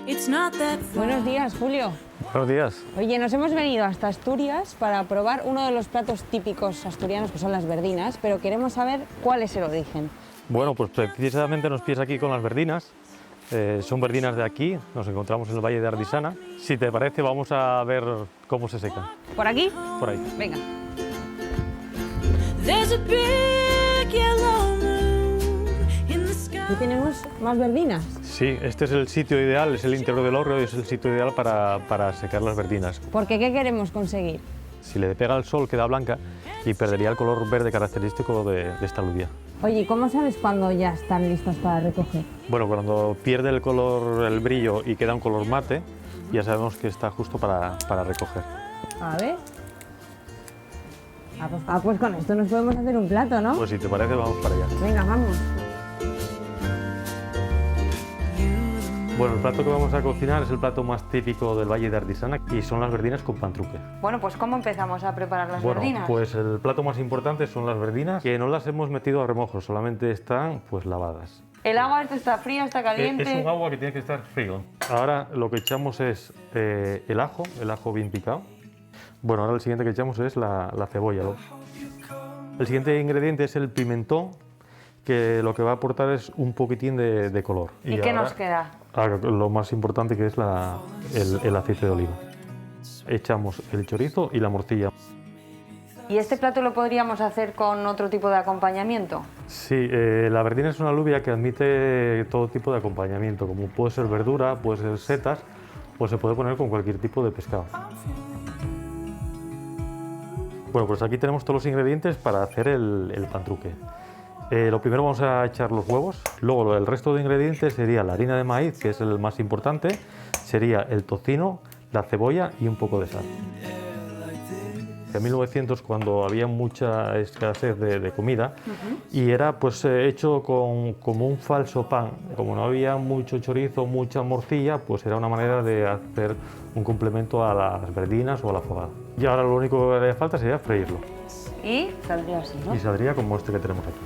It's not that far. Buenos días, Julio. Buenos días. Oye, nos hemos venido hasta Asturias para probar uno de los platos típicos asturianos, que son las verdinas, pero queremos saber cuál es el origen. Bueno, pues precisamente nos pillas aquí con las verdinas. Son verdinas de aquí, nos encontramos en el Valle de Ardisana. Si te parece, vamos a ver cómo se secan. ¿Por aquí? Por ahí. Venga. There's a big yellow moon in the sky. Aquí tenemos más verdinas. Sí, este es el sitio ideal, es el interior del hórreo y es el sitio ideal para secar las verdinas. Porque ¿qué queremos conseguir? Si le pega el sol queda blanca y perdería el color verde característico de esta alubia. Oye, ¿cómo sabes cuándo ya están listas para recoger? Bueno, cuando pierde el color, el brillo y queda un color mate, ya sabemos que está justo para recoger. A ver. Pues con esto nos podemos hacer un plato, ¿no? Pues si te parece, vamos para allá. Venga, vamos. Bueno, el plato que vamos a cocinar es el plato más típico del Valle de Ardisana y son las verdinas con pantruque. Bueno, pues ¿cómo empezamos a preparar las verdinas? Pues el plato más importante son las verdinas, que no las hemos metido a remojo, solamente están pues lavadas. ¿El agua esto está fría, está caliente? Es un agua que tiene que estar frío. Ahora lo que echamos es el ajo bien picado. Bueno, ahora el siguiente que echamos es la cebolla. El siguiente ingrediente es el pimentón, que lo que va a aportar es un poquitín de color. ¿Y qué nos queda? Lo más importante, que es el aceite de oliva. Echamos el chorizo y la morcilla. ¿Y este plato lo podríamos hacer con otro tipo de acompañamiento? Sí, la verdina es una alubia que admite todo tipo de acompañamiento, como puede ser verdura, puede ser setas, o se puede poner con cualquier tipo de pescado. Bueno, pues aquí tenemos todos los ingredientes para hacer el pantruque. Lo primero vamos a echar los huevos, luego el resto de ingredientes sería la harina de maíz, que es el más importante, sería el tocino, la cebolla y un poco de sal. En 1900, cuando había mucha escasez de comida, y era pues hecho como un falso pan, como no había mucho chorizo, mucha morcilla, pues era una manera de hacer un complemento a las verdinas o a la fabada. Y ahora lo único que le falta sería freírlo. Y saldría así, ¿no? Y saldría como este que tenemos aquí.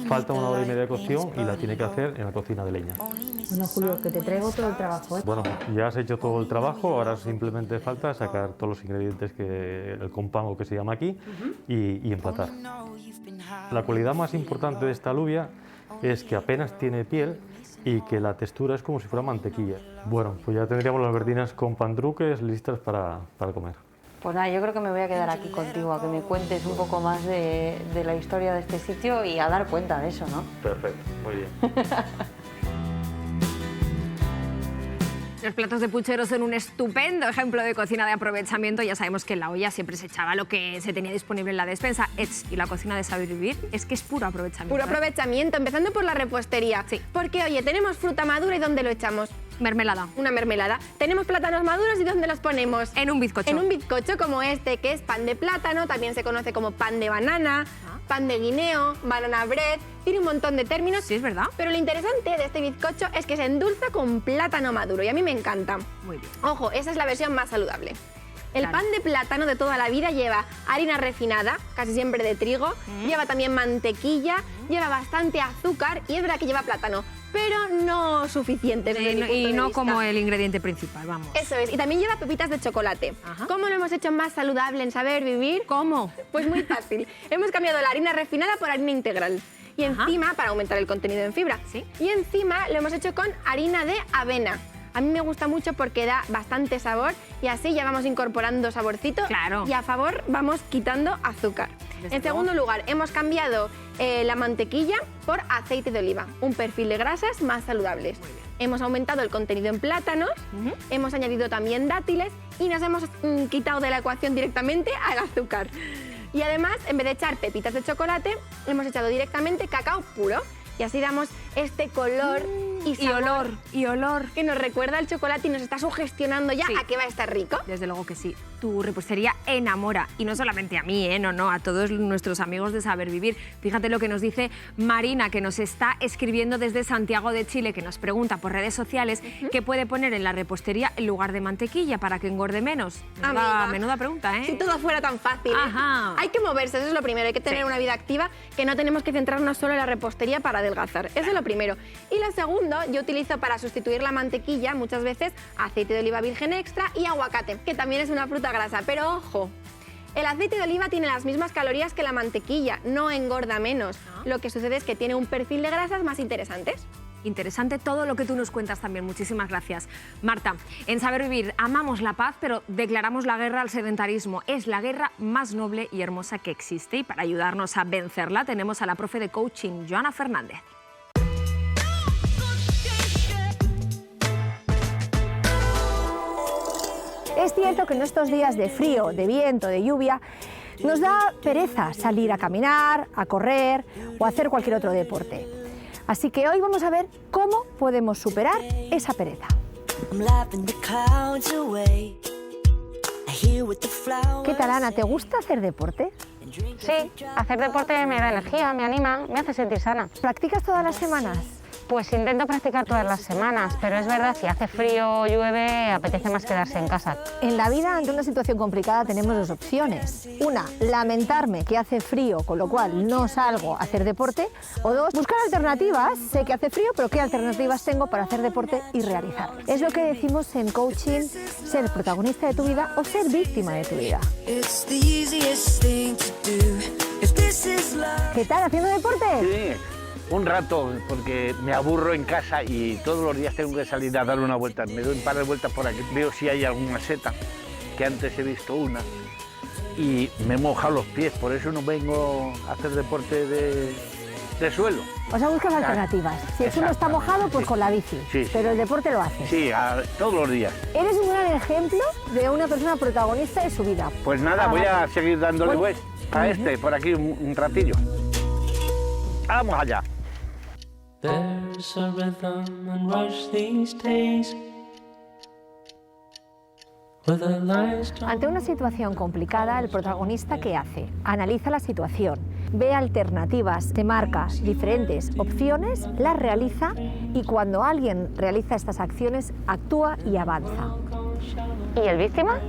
Falta 1 hora y media de cocción y la tiene que hacer en la cocina de leña. Bueno, Julio, que te traigo todo el trabajo, ¿eh? Bueno, ya has hecho todo el trabajo, ahora simplemente falta sacar todos los ingredientes, el compango que se llama aquí, y empatar. La cualidad más importante de esta alubia es que apenas tiene piel y que la textura es como si fuera mantequilla. Bueno, pues ya tendríamos las verdinas con pantruques listas para comer. Pues nada, yo creo que me voy a quedar aquí contigo, a que me cuentes un poco más de la historia de este sitio y a dar cuenta de eso, ¿no? Perfecto, muy bien. Los platos de puchero son un estupendo ejemplo de cocina de aprovechamiento. Ya sabemos que en la olla siempre se echaba lo que se tenía disponible en la despensa. Y la cocina de Saber Vivir es que es puro aprovechamiento. Puro aprovechamiento, empezando por la repostería. Sí. Porque, oye, tenemos fruta madura y ¿dónde lo echamos? Mermelada. Una mermelada. Tenemos plátanos maduros y ¿dónde los ponemos? En un bizcocho. En un bizcocho como este, que es pan de plátano, también se conoce como pan de banana, pan de guineo, banana bread, tiene un montón de términos. Sí, es verdad. Pero lo interesante de este bizcocho es que se endulza con plátano maduro y a mí me encanta. Muy bien. Ojo, esa es la versión más saludable. El pan de plátano de toda la vida lleva harina refinada, casi siempre de trigo, lleva también mantequilla, lleva bastante azúcar y es verdad que lleva plátano, pero no suficiente. Y no como el ingrediente principal, vamos. Eso es, y también lleva pepitas de chocolate. ¿Cómo lo hemos hecho más saludable en Saber Vivir? ¿Cómo? Pues muy fácil. Hemos cambiado la harina refinada por harina integral. Y encima, para aumentar el contenido en fibra, y encima lo hemos hecho con harina de avena. A mí me gusta mucho porque da bastante sabor y así ya vamos incorporando saborcito. Claro. Y a favor vamos quitando azúcar. En segundo lugar, hemos cambiado la mantequilla por aceite de oliva, un perfil de grasas más saludables. Hemos aumentado el contenido en plátanos, hemos añadido también dátiles y nos hemos quitado de la ecuación directamente al azúcar. Y además, en vez de echar pepitas de chocolate, hemos echado directamente cacao puro. Y así damos este color y olor. Y olor. Que nos recuerda al chocolate y nos está sugestionando ya a que va a estar rico. Desde luego que sí. Tu repostería enamora. Y no solamente a mí, no, a todos nuestros amigos de Saber Vivir. Fíjate lo que nos dice Marina, que nos está escribiendo desde Santiago de Chile, que nos pregunta por redes sociales qué puede poner en la repostería en lugar de mantequilla para que engorde menos. Menuda pregunta, ¿eh? Si todo fuera tan fácil. Hay que moverse, eso es lo primero. Hay que tener una vida activa, que no tenemos que centrarnos solo en la repostería para adelgazar. Eso es lo primero. Y lo segundo, yo utilizo para sustituir la mantequilla muchas veces aceite de oliva virgen extra y aguacate, que también es una fruta grasa. Pero ojo, el aceite de oliva tiene las mismas calorías que la mantequilla, no engorda menos. Lo que sucede es que tiene un perfil de grasas más interesantes. Interesante todo lo que tú nos cuentas también. Muchísimas gracias. Marta, en Saber Vivir amamos la paz, pero declaramos la guerra al sedentarismo. Es la guerra más noble y hermosa que existe y para ayudarnos a vencerla tenemos a la profe de coaching, Joana Fernández. Es cierto que en estos días de frío, de viento, de lluvia, nos da pereza salir a caminar, a correr o a hacer cualquier otro deporte. Así que hoy vamos a ver cómo podemos superar esa pereza. ¿Qué tal, Ana? ¿Te gusta hacer deporte? Sí, hacer deporte me da energía, me anima, me hace sentir sana. ¿Practicas todas las semanas? Pues intento practicar todas las semanas, pero es verdad, si hace frío o llueve, apetece más quedarse en casa. En la vida, ante una situación complicada, tenemos dos opciones. Una, lamentarme que hace frío, con lo cual no salgo a hacer deporte. O dos, buscar alternativas. Sé que hace frío, pero ¿qué alternativas tengo para hacer deporte y realizar? Es lo que decimos en coaching, ser protagonista de tu vida o ser víctima de tu vida. ¿Qué tal, haciendo deporte? Sí. Un rato, porque me aburro en casa y todos los días tengo que salir a dar una vuelta. Me doy un par de vueltas por aquí, veo si hay alguna seta que antes he visto una, y me he mojado los pies, por eso no vengo a hacer deporte de suelo. O sea, buscas alternativas. Si el suelo está mojado, pues con la bici. Sí, sí. Pero el deporte lo haces. Sí, todos los días. Eres un gran ejemplo de una persona protagonista de su vida. Pues nada, voy a seguir dándole pues a este, por aquí, un ratillo. Vamos allá. There's a rhythm and rush these days. Ante una situación complicada, el protagonista, ¿qué hace? Analiza la situación, ve alternativas, se marca diferentes opciones, las realiza y cuando alguien realiza estas acciones, actúa y avanza. ¿Y el víctima?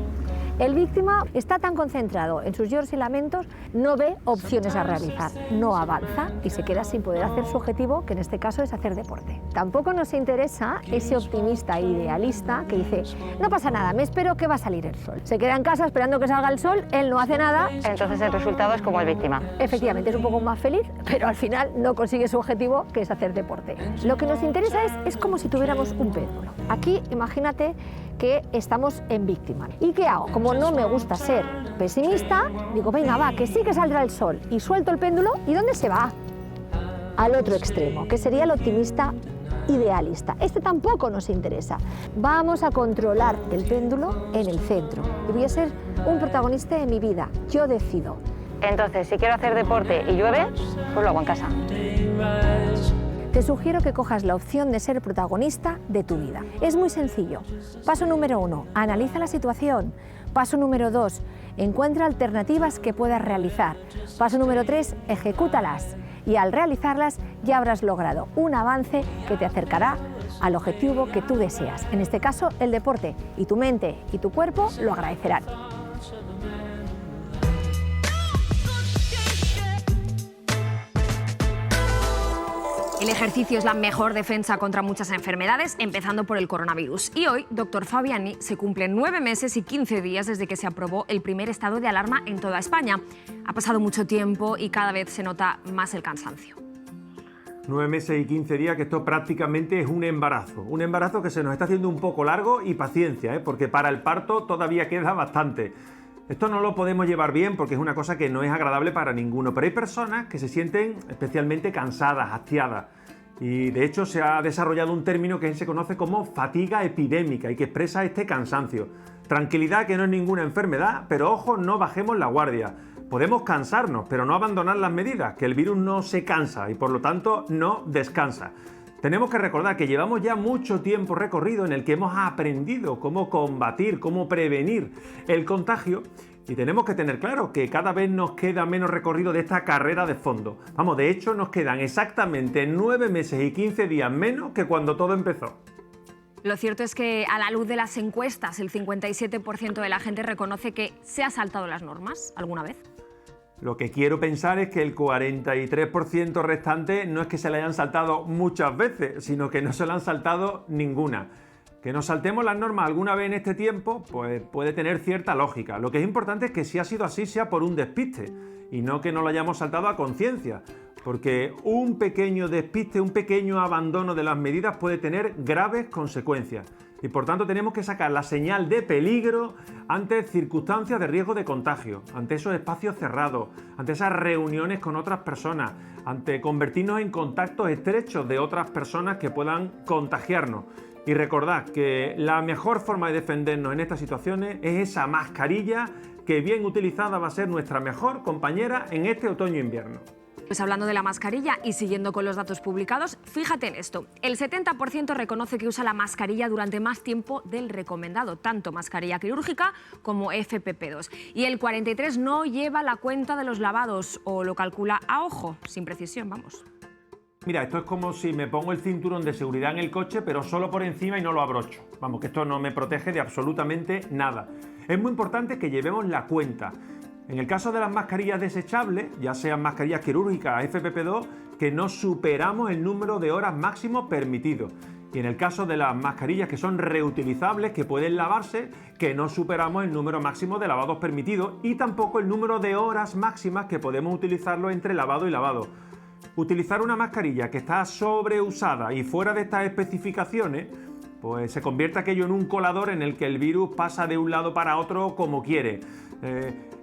El víctima está tan concentrado en sus lloros y lamentos, no ve opciones a realizar, no avanza y se queda sin poder hacer su objetivo, que en este caso es hacer deporte. Tampoco nos interesa ese optimista idealista que dice, no pasa nada, me espero que va a salir el sol. Se queda en casa esperando que salga el sol, él no hace nada. Entonces el resultado es como el víctima. Efectivamente, es un poco más feliz, pero al final no consigue su objetivo, que es hacer deporte. Lo que nos interesa es como si tuviéramos un péndulo. Aquí, imagínate que estamos en víctima. ¿Y qué hago? Como no me gusta ser pesimista, digo, venga, va, que sí que saldrá el sol. Y suelto el péndulo, ¿y dónde se va? Al otro extremo, que sería el optimista idealista. Este tampoco nos interesa. Vamos a controlar el péndulo en el centro. Y voy a ser un protagonista de mi vida. Yo decido. Entonces, si quiero hacer deporte y llueve, pues lo hago en casa. Te sugiero que cojas la opción de ser protagonista de tu vida. Es muy sencillo. Paso número 1, analiza la situación. Paso número 2, encuentra alternativas que puedas realizar. Paso número 3, ejecútalas. Y al realizarlas ya habrás logrado un avance que te acercará al objetivo que tú deseas. En este caso, el deporte. Y tu mente y tu cuerpo lo agradecerán. El ejercicio es la mejor defensa contra muchas enfermedades, empezando por el coronavirus. Y hoy, doctor Fabiani, se cumplen 9 meses y 15 días desde que se aprobó el primer estado de alarma en toda España. Ha pasado mucho tiempo y cada vez se nota más el cansancio. 9 meses y 15 días, que esto prácticamente es un embarazo que se nos está haciendo un poco largo, y paciencia, porque para el parto todavía queda bastante. Esto no lo podemos llevar bien porque es una cosa que no es agradable para ninguno, pero hay personas que se sienten especialmente cansadas, hastiadas. Y de hecho se ha desarrollado un término que se conoce como fatiga epidémica y que expresa este cansancio. Tranquilidad, que no es ninguna enfermedad, pero ojo, no bajemos la guardia. Podemos cansarnos, pero no abandonar las medidas, que el virus no se cansa y por lo tanto no descansa. Tenemos que recordar que llevamos ya mucho tiempo recorrido en el que hemos aprendido cómo combatir, cómo prevenir el contagio, y tenemos que tener claro que cada vez nos queda menos recorrido de esta carrera de fondo. Vamos, de hecho nos quedan exactamente 9 meses y 15 días menos que cuando todo empezó. Lo cierto es que a la luz de las encuestas, el 57% de la gente reconoce que se ha saltado las normas alguna vez. Lo que quiero pensar es que el 43% restante no es que se le hayan saltado muchas veces, sino que no se le han saltado ninguna. Que nos saltemos las normas alguna vez en este tiempo, pues puede tener cierta lógica. Lo que es importante es que si ha sido así, sea por un despiste, y no que no lo hayamos saltado a conciencia, porque un pequeño despiste, un pequeño abandono de las medidas puede tener graves consecuencias. Y por tanto tenemos que sacar la señal de peligro ante circunstancias de riesgo de contagio, ante esos espacios cerrados, ante esas reuniones con otras personas, ante convertirnos en contactos estrechos de otras personas que puedan contagiarnos. Y recordad que la mejor forma de defendernos en estas situaciones es esa mascarilla que bien utilizada va a ser nuestra mejor compañera en este otoño-invierno. Pues hablando de la mascarilla y siguiendo con los datos publicados, fíjate en esto. El 70% reconoce que usa la mascarilla durante más tiempo del recomendado, tanto mascarilla quirúrgica como FFP2. Y el 43% no lleva la cuenta de los lavados o lo calcula a ojo, sin precisión, vamos. Mira, esto es como si me pongo el cinturón de seguridad en el coche, pero solo por encima y no lo abrocho. Vamos, que esto no me protege de absolutamente nada. Es muy importante que llevemos la cuenta. En el caso de las mascarillas desechables, ya sean mascarillas quirúrgicas, FFP2, que no superamos el número de horas máximo permitido. Y en el caso de las mascarillas que son reutilizables, que pueden lavarse, que no superamos el número máximo de lavados permitidos y tampoco el número de horas máximas que podemos utilizarlo entre lavado y lavado. Utilizar una mascarilla que está sobreusada y fuera de estas especificaciones pues se convierte aquello en un colador en el que el virus pasa de un lado para otro como quiere.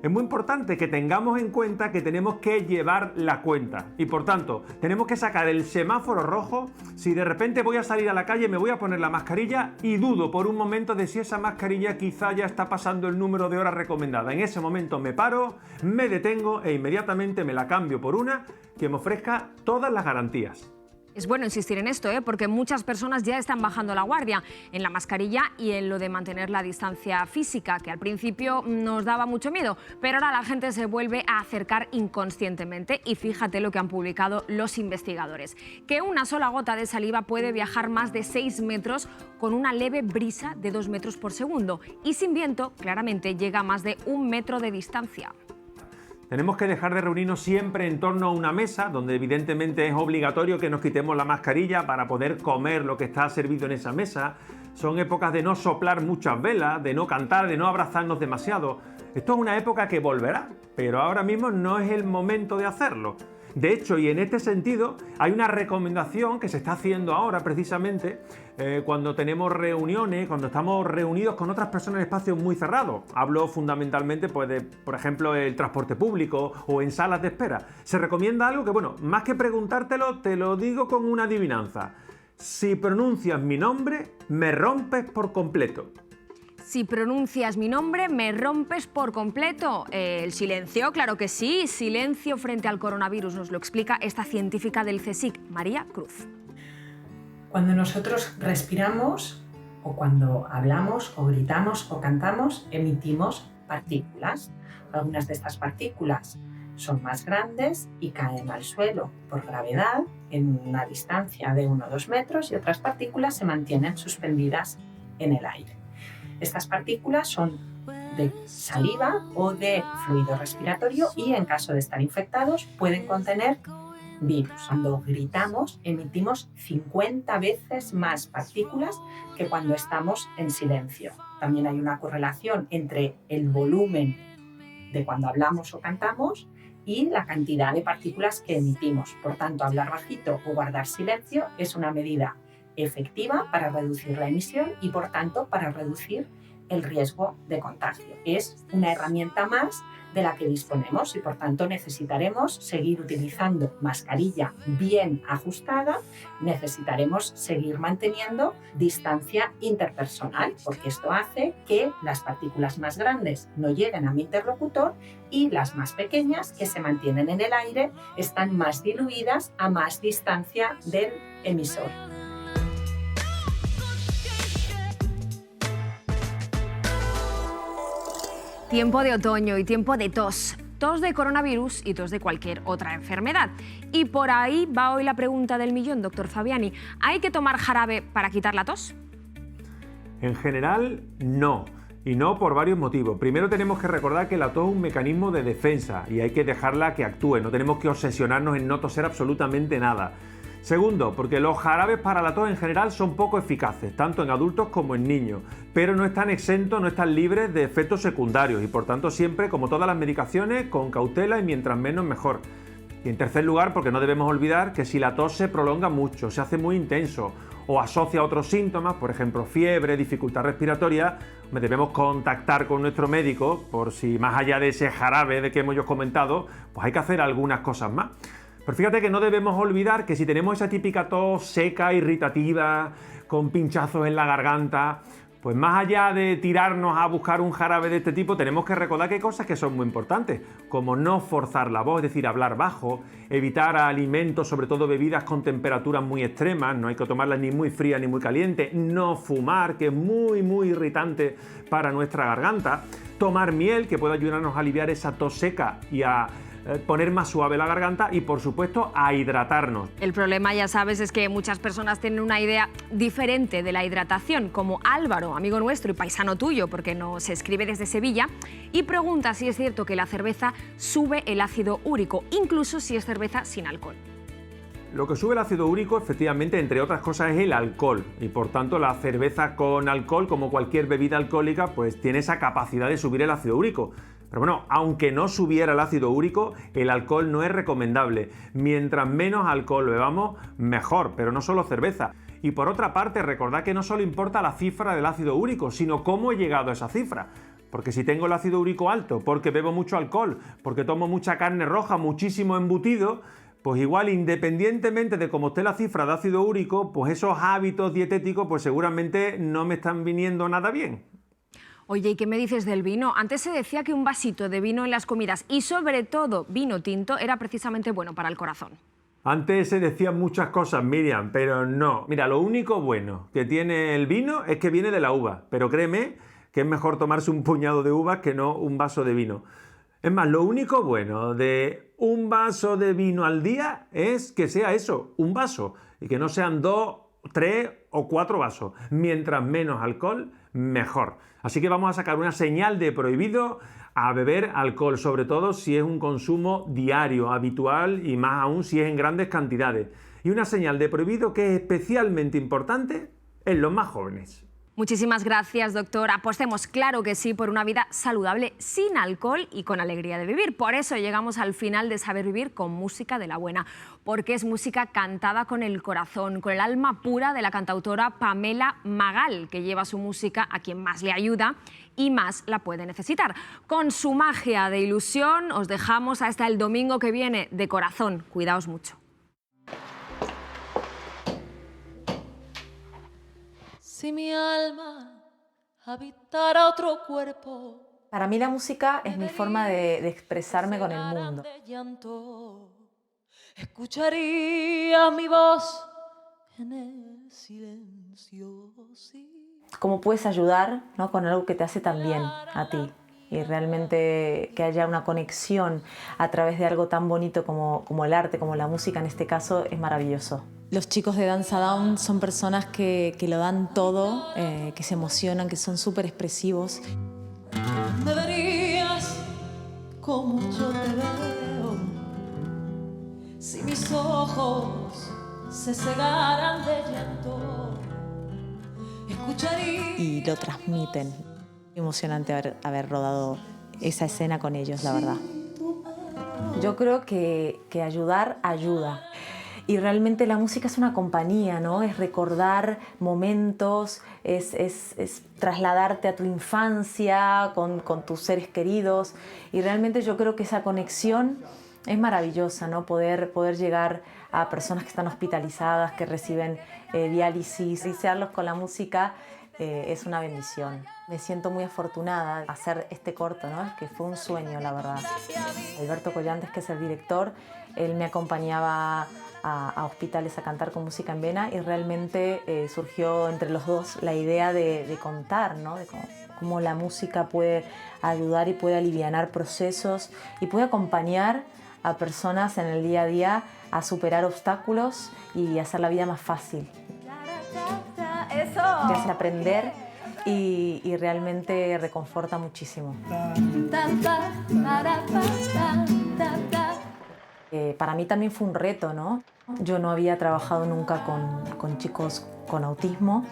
Es muy importante que tengamos en cuenta que tenemos que llevar la cuenta y por tanto tenemos que sacar el semáforo rojo si de repente voy a salir a la calle, me voy a poner la mascarilla y dudo por un momento de si esa mascarilla quizá ya está pasando el número de horas recomendada. En ese momento me paro, me detengo e inmediatamente me la cambio por una que me ofrezca todas las garantías. Es bueno insistir en esto, porque muchas personas ya están bajando la guardia en la mascarilla y en lo de mantener la distancia física, que al principio nos daba mucho miedo, pero ahora la gente se vuelve a acercar inconscientemente y fíjate lo que han publicado los investigadores, que una sola gota de saliva puede viajar más de 6 metros con una leve brisa de 2 metros por segundo y sin viento claramente llega a más de 1 metro de distancia. Tenemos que dejar de reunirnos siempre en torno a una mesa, donde evidentemente es obligatorio que nos quitemos la mascarilla para poder comer lo que está servido en esa mesa. Son épocas de no soplar muchas velas, de no cantar, de no abrazarnos demasiado. Esto es una época que volverá, pero ahora mismo no es el momento de hacerlo. De hecho, y en este sentido, hay una recomendación que se está haciendo ahora precisamente cuando tenemos reuniones, cuando estamos reunidos con otras personas en espacios muy cerrados. Hablo fundamentalmente pues, de, por ejemplo, el transporte público o en salas de espera. Se recomienda algo que, bueno, más que preguntártelo, te lo digo con una adivinanza. Si pronuncias mi nombre, me rompes por completo. Si pronuncias mi nombre, me rompes por completo. El silencio, claro que sí, silencio frente al coronavirus, nos lo explica esta científica del CSIC, María Cruz. Cuando nosotros respiramos, o cuando hablamos, o gritamos, o cantamos, emitimos partículas. Algunas de estas partículas son más grandes y caen al suelo por gravedad en una distancia de 1 o 2 metros y otras partículas se mantienen suspendidas en el aire. Estas partículas son de saliva o de fluido respiratorio y en caso de estar infectados pueden contener virus. Cuando gritamos emitimos 50 veces más partículas que cuando estamos en silencio. También hay una correlación entre el volumen de cuando hablamos o cantamos y la cantidad de partículas que emitimos. Por tanto, hablar bajito o guardar silencio es una medida efectiva para reducir la emisión y, por tanto, para reducir el riesgo de contagio. Es una herramienta más de la que disponemos y, por tanto, necesitaremos seguir utilizando mascarilla bien ajustada, necesitaremos seguir manteniendo distancia interpersonal, porque esto hace que las partículas más grandes no lleguen a mi interlocutor y las más pequeñas, que se mantienen en el aire, están más diluidas a más distancia del emisor. Tiempo de otoño y tiempo de tos. Tos de coronavirus y tos de cualquier otra enfermedad. Y por ahí va hoy la pregunta del millón, doctor Fabiani. ¿Hay que tomar jarabe para quitar la tos? En general, no. Y no por varios motivos. Primero tenemos que recordar que la tos es un mecanismo de defensa y hay que dejarla que actúe. No tenemos que obsesionarnos en no toser absolutamente nada. Segundo, porque los jarabes para la tos en general son poco eficaces, tanto en adultos como en niños, pero no están exentos, no están libres de efectos secundarios y por tanto siempre, como todas las medicaciones, con cautela y mientras menos mejor. Y en tercer lugar, porque no debemos olvidar que si la tos se prolonga mucho, se hace muy intenso o asocia a otros síntomas, por ejemplo fiebre, dificultad respiratoria, debemos contactar con nuestro médico por si más allá de ese jarabe de que hemos comentado, pues hay que hacer algunas cosas más. Pero fíjate que no debemos olvidar que si tenemos esa típica tos seca, irritativa, con pinchazos en la garganta, pues más allá de tirarnos a buscar un jarabe de este tipo, tenemos que recordar que hay cosas que son muy importantes, como no forzar la voz, es decir, hablar bajo, evitar alimentos, sobre todo bebidas con temperaturas muy extremas, no hay que tomarlas ni muy frías ni muy calientes, no fumar, que es muy irritante para nuestra garganta, tomar miel, que puede ayudarnos a aliviar esa tos seca y a poner más suave la garganta y, por supuesto, a hidratarnos. El problema, ya sabes, es que muchas personas tienen una idea diferente de la hidratación, como Álvaro, amigo nuestro y paisano tuyo, porque nos escribe desde Sevilla, y pregunta si es cierto que la cerveza sube el ácido úrico, incluso si es cerveza sin alcohol. Lo que sube el ácido úrico, efectivamente, entre otras cosas, es el alcohol, y por tanto la cerveza con alcohol, como cualquier bebida alcohólica, pues tiene esa capacidad de subir el ácido úrico. Pero bueno, aunque no subiera el ácido úrico, el alcohol no es recomendable. Mientras menos alcohol bebamos, mejor, pero no solo cerveza. Y por otra parte, recordad que no solo importa la cifra del ácido úrico, sino cómo he llegado a esa cifra. Porque si tengo el ácido úrico alto, porque bebo mucho alcohol, porque tomo mucha carne roja, muchísimo embutido, pues igual, independientemente de cómo esté la cifra de ácido úrico, pues esos hábitos dietéticos pues seguramente no me están viniendo nada bien. Oye, ¿y qué me dices del vino? Antes se decía que un vasito de vino en las comidas y sobre todo vino tinto era precisamente bueno para el corazón. Antes se decían muchas cosas, Miriam, pero no. Mira, lo único bueno que tiene el vino es que viene de la uva, pero créeme que es mejor tomarse un puñado de uvas que no un vaso de vino. Es más, lo único bueno de un vaso de vino al día es que sea eso, un vaso, y que no sean 2, 3 o 4 vasos. Mientras menos alcohol, mejor. Así que vamos a sacar una señal de prohibido a beber alcohol, sobre todo si es un consumo diario, habitual y más aún si es en grandes cantidades. Y una señal de prohibido que es especialmente importante en los más jóvenes. Muchísimas gracias, doctor. Apostemos, claro que sí, por una vida saludable, sin alcohol y con alegría de vivir. Por eso llegamos al final de Saber Vivir con música de la buena, porque es música cantada con el corazón, con el alma pura de la cantautora Pamela Magal, que lleva su música a quien más le ayuda y más la puede necesitar. Con su magia de ilusión os dejamos hasta el domingo que viene. De corazón, cuidaos mucho. Si mi alma habitara otro cuerpo. Para mí la música es mi forma de expresarme con el mundo. Escucharía mi voz en el silencio. ¿Cómo puedes ayudar, ¿no?, con algo que te hace tan bien a ti? Y realmente que haya una conexión a través de algo tan bonito como el arte, como la música en este caso, es maravilloso. Los chicos de Danza Down son personas que lo dan todo, que se emocionan, que son súper expresivos. Me verías como yo te veo. Si mis ojos se cegaran de llanto, escucharía. Y lo transmiten. Emocionante haber rodado esa escena con ellos, la verdad. Yo creo que ayudar ayuda. Y realmente la música es una compañía, ¿no? Es recordar momentos, es trasladarte a tu infancia con tus seres queridos. Y realmente yo creo que esa conexión es maravillosa, ¿no? Poder llegar a personas que están hospitalizadas, que reciben diálisis. Iniciarlos con la música es una bendición. Me siento muy afortunada de hacer este corto, ¿no? Es que fue un sueño, la verdad. Alberto Collantes, que es el director, él me acompañaba a hospitales a cantar con música en vena y realmente surgió entre los dos la idea de contar, ¿no? De cómo la música puede ayudar y puede alivianar procesos y puede acompañar a personas en el día a día a superar obstáculos y hacer la vida más fácil. ¡Eso! Te hace aprender y realmente reconforta muchísimo. Para mí también fue un reto, ¿no? Yo no había trabajado nunca con chicos con autismo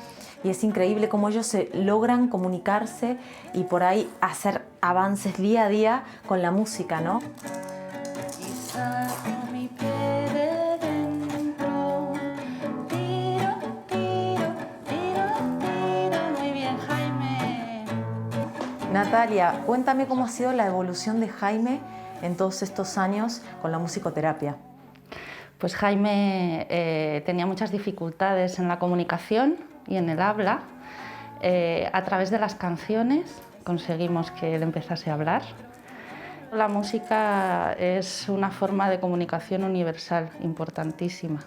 y es increíble cómo ellos se logran comunicarse y por ahí hacer avances día a día con la música, ¿no? Natalia, cuéntame cómo ha sido la evolución de Jaime en todos estos años con la musicoterapia. Pues Jaime tenía muchas dificultades en la comunicación y en el habla. A través de las canciones conseguimos que él empezase a hablar. La música es una forma de comunicación universal importantísima.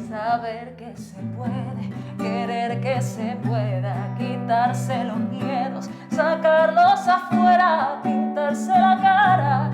Saber que se puede, querer que se pueda, quitarse los miedos, sacarlos afuera, pintarse la cara,